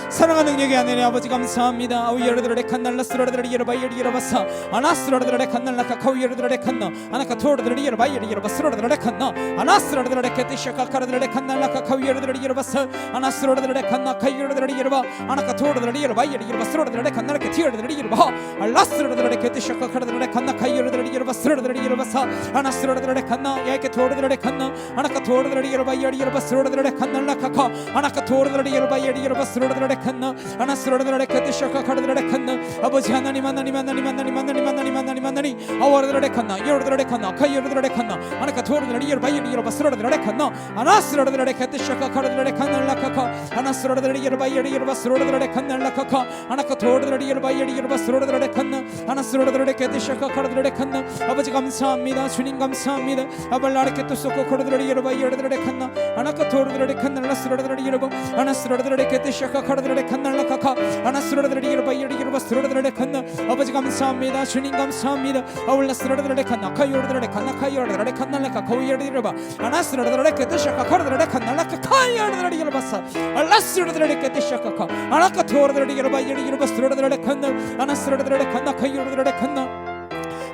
사랑하는 능력의 하나님 아버지 감사합니다. 아우여르드레 칸날라스로르드레 여러바이여리 여러바사 아나스로르드레 칸날라카 카우여르드레 칸나 아나카 토르드레 여러바이여리 여러바스로르드레 칸나 아나스로르드레 케티샤카 카르드레 칸날라카 카우여르드레 여러바사 아나스로르드레 칸나 카이여르드레 여러바 아나카 토르드레 여러바이여리 여러바스로르드레 칸날라카 티여르드레 여러바 알라스로르드레 케티샤카 카르드레 칸나 카이여르드레 여러바스로르드레 여러바사 아나스로르드레 칸나 야이케 토르드레 칸나 아나카 토르드레 여러바이여리 여러바스로르드레 칸날라카카 아나카 토르드레 여러바이여리 여러바스로르드레 칸나 아나스로르드레 케티샤카 카르드레 칸나 아버지 하나님 하나님 하나님 하나님 하나님 하나님 하나님 하나님 아워르드레 칸나 여르드레 칸나 카이여르드레 칸나 아나카 토르드레 여러바이여리 여러바스로르드레 칸나 아나스로르드레 케티샤카 카르드레 칸날라카카 아나스로르드레 여러바이여리 여러바스로르드레 칸날라카카 아나카 토르드레 여러바이여리 여러바스로르드레 칸나 아나스로르드레 케티샤카 카르드레 칸나 아버지 감사합니다. 주님 감사합니다. 아발라레케 토소코 코르드레 여러바이여르드레 칸나 아나카 토르드레 칸날라스로르드레 여러바 아나스로르드레 케티샤카 카르드레 칸날라카카 아나스로르드레 여러바이여리 여러바스로르드레 칸나 아버지 감사합니다. 주님 감사합니다. 아울라스로르드레 칸나 카이여르드레 칸나 카이여르드레 칸날라카 카우여르드레 여러바 아나스로르드레 케티샤카 카르드레 칸날라카 카이여르드레 여러바사 알라스로르드레 케티샤카카 아나카 토르드레 여러바이여리 여러바스로르드레 칸나 아나스로르드레 칸나 카이여르드레 칸나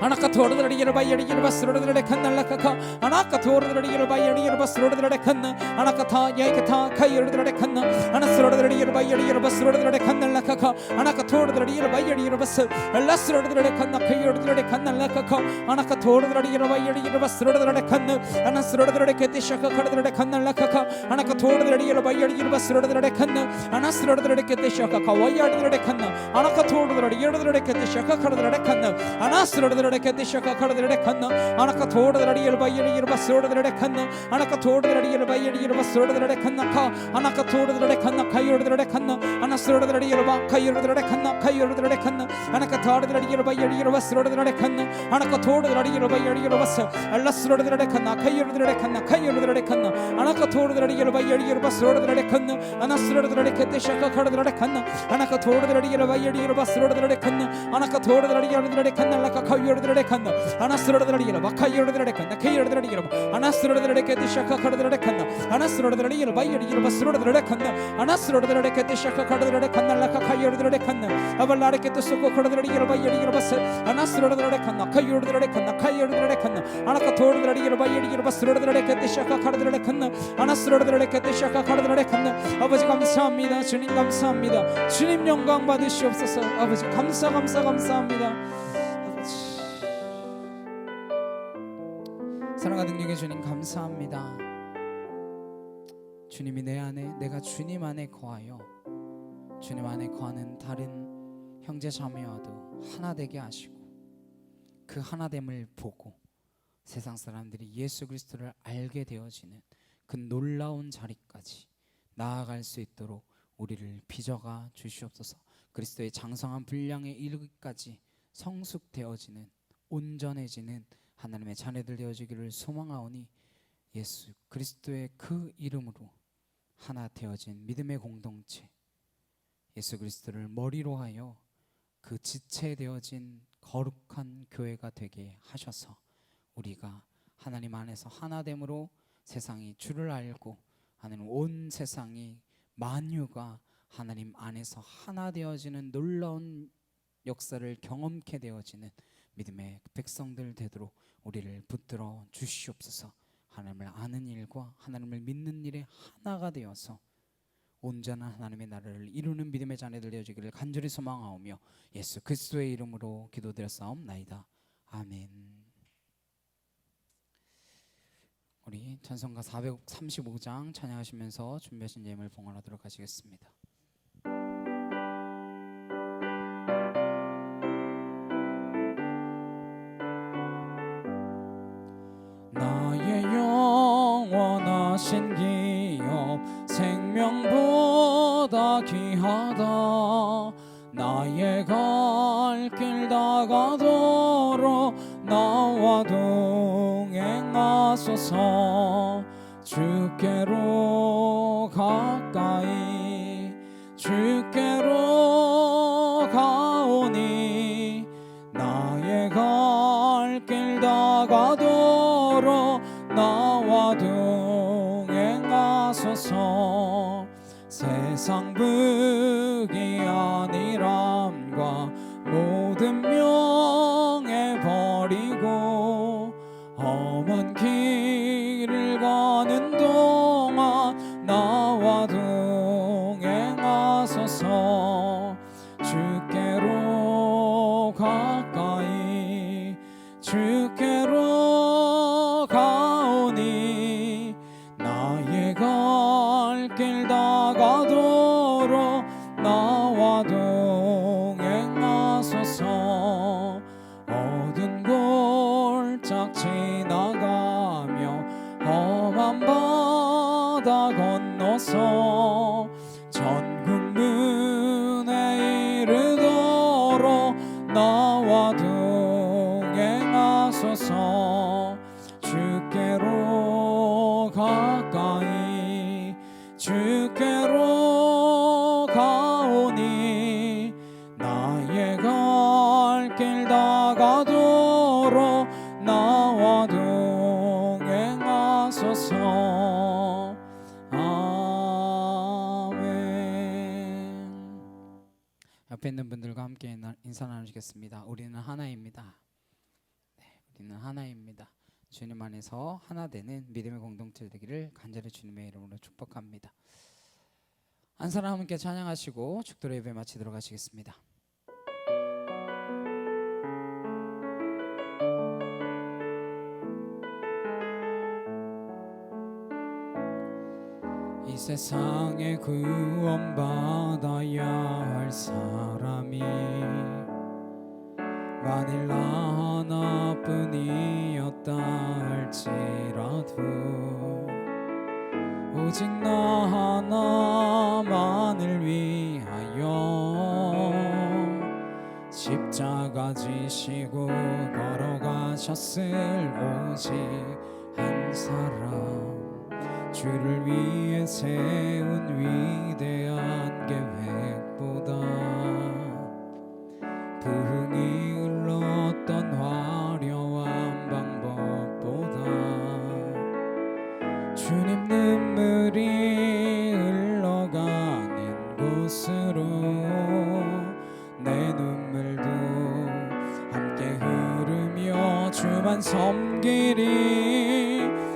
아나카 토르드레 여러바이여리 여러바스로르드레 칸날라카카 아나카 토르드레 여러바이여리 여러바스로르드레 칸나 아나카타 야이카타 카이여르드레 칸나 아나스로르드레 여러바이여리 여러바스로르드레 칸날라카카 아나카 토르드레 여러바이여리 여러바스 알라스로르드레 칸나 카이여르드레 칸날라카카 아나카 토르드레 여러바이여리 여러바스로르드레 칸나 아나스로르드레 케티샤카 카르드레 칸날라카카 아나카 토르드레 여러바이여리 여러바스로르드레 칸나 아나스로르드레 케티샤카 카와이여르드레 칸나 아나카 토르드레 여러드레 케티샤카 카르드레 칸나 아나스로르드레 케티샤카 카르드레 칸나 아나카 토르드레 여러바이여리 여러바스로르드레 칸나 아나카 토르드레 여러바이여리 여러바스로르드레 칸나 카 아나카 토르드레 칸나 카이여르드레 칸나 아나스로르드레 여러바 카이여르드레 칸나 카이여르드레 칸나 아나카 토르드레 여러바이여리 여러바스로르드레 칸나 아나카 토르드레 여러바이여리 여러바스 알라스로르드레 칸나 카이여르드레 칸나 카이여르드레 칸나 아나카 토르드레 여러바이여리 여러바스로르드레 칸나 아나스로르드레 케티샤카 카르드레 칸나 아나카 토르드레 여러바이여리 여러바스로르드레 칸나 아나카 토르드레 여러드레 칸날라카 카이여르드레 칸나 아나스로르드레 여러바 카이여르드레 칸나 카이여르드레 여러바 아나스로르드레 케티샤카 카르드레 칸나 아나스로르드레 여러바이여리 여러바스로르드레 칸나 아나스로르드레 케티샤카 카르드레 칸날라카 카이여르드레 칸나 아발라레케 뜻속고 코르드라리기를 바이리기를 바스 아나스로드라레 칸나 카이오르드라레 칸나 카이오르드라레 칸나 아나카 토르드라리기를 바이리기를 바스로드라레 칸데샤카 카르드라레 칸나 아나스로드라레 칸데샤카 카르드라레 칸나 아버지 감사합니다. 주님 감사합니다. 주님 영광 받으시옵소서. 아버지 감사합니다. 아버지 사랑과 능력의 주님 감사합니다. 주님이 내 안에, 내가 주님 안에 거하여 주님 안에 거하는 다른 형제 자매와도 하나 되게 하시고 그 하나됨을 보고 세상 사람들이 예수 그리스도를 알게 되어지는 그 놀라운 자리까지 나아갈 수 있도록 우리를 빚어가 주시옵소서. 그리스도의 장성한 분량에 이르기까지 성숙되어지는 온전해지는 하나님의 자녀들 되어지기를 소망하오니 예수 그리스도의 그 이름으로 하나 되어진 믿음의 공동체 예수 그리스도를 머리로 하여 그 지체 되어진 거룩한 교회가 되게 하셔서 우리가 하나님 안에서 하나됨으로 세상이 주를 알고 하나님 온 세상이 만유가 하나님 안에서 하나 되어지는 놀라운 역사를 경험케 되어지는 믿음의 백성들 되도록 우리를 붙들어 주시옵소서. 하나님을 아는 일과 하나님을 믿는 일에 하나가 되어서 온전한 하나님의 나라를 이루는 믿음의 자녀들 되어지기를 간절히 소망하오며 예수 그리스도의 이름으로 기도드렸사옵나이다. 아멘. 우리 찬송가 435장 찬양하시면서 준비하신 예물 봉헌하도록 하시겠습니다. 나의 영원하신 기업 생명보다 귀하다. 나의 갈 길 다가도록 나와 동행하소서. 주께로 가까이 주께로 가오니 나의 갈 길 다가도록 나와 동행하소서. 세상 부귀 아니람과 모든 명예 버리고 험한 길을 가는 동안 나와 동행하소서. 주께로 가까이 주께로 가오니 나의 갈 길 다가도록 나와 동행하소서. 어두운 골짝 지나가며 험한 바다 건너서 천국 문에 이르도록 나와 동행하소서. 주께로 가까이 주께로 가오니 나의 갈 길 다가도록 나와 동행하소서. 아멘. 옆에 있는 분들과 함께 인사 나누시겠습니다. 우리는 하나입니다. 네, 우리는 하나입니다. 주님 안에서 하나 되는 믿음의 공동체 되기를 간절히 주님의 이름으로 축복합니다. 한 사람 함께 찬양하시고 축도로 예배 마치도록 하시겠습니다. 이 세상에 구원받아야 할 사람이 만일 나 하나뿐이었다 할지라도 오직 나 하나만을 위하여 십자가 지시고 걸어가셨을 오직 한 사람 주를 위해 세운 위대한 계획보다 부흥이 흘렀던 화려한 방법보다 주님 눈물이 흘러가는 곳으로 내 주만 섬기리.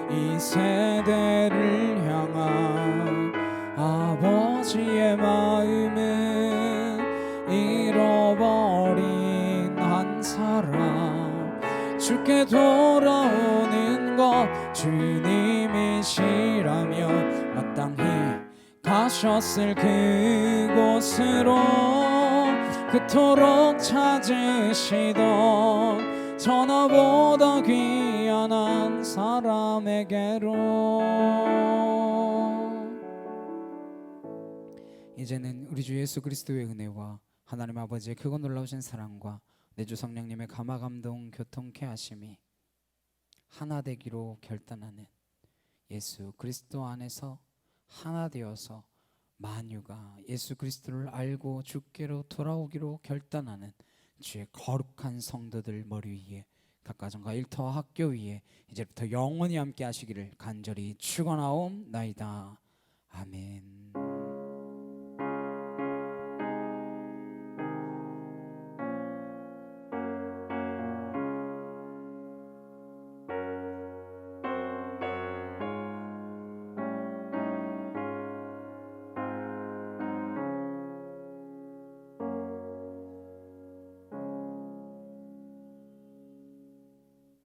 이 세대를 향한 아버지의 마음은 잃어버린 한 사람, 주께 돌아오는 것 주님이시라면 마땅히 가셨을 그곳으로, 그토록 찾으시던 전화보다 귀한 한 사람에게로. 이제는 우리 주 예수 그리스도의 은혜와 하나님 아버지의 크고 놀라우신 사랑과 내 주 성령님의 감화 감동 교통케 하심이 하나 되기로 결단하는, 예수 그리스도 안에서 하나 되어서 만유가 예수 그리스도를 알고 주께로 돌아오기로 결단하는 주의 거룩한 성도들 머리 위에, 각 가정과 일터와 학교 위에 이제부터 영원히 함께 하시기를 간절히 축원하옵나이다. 아멘.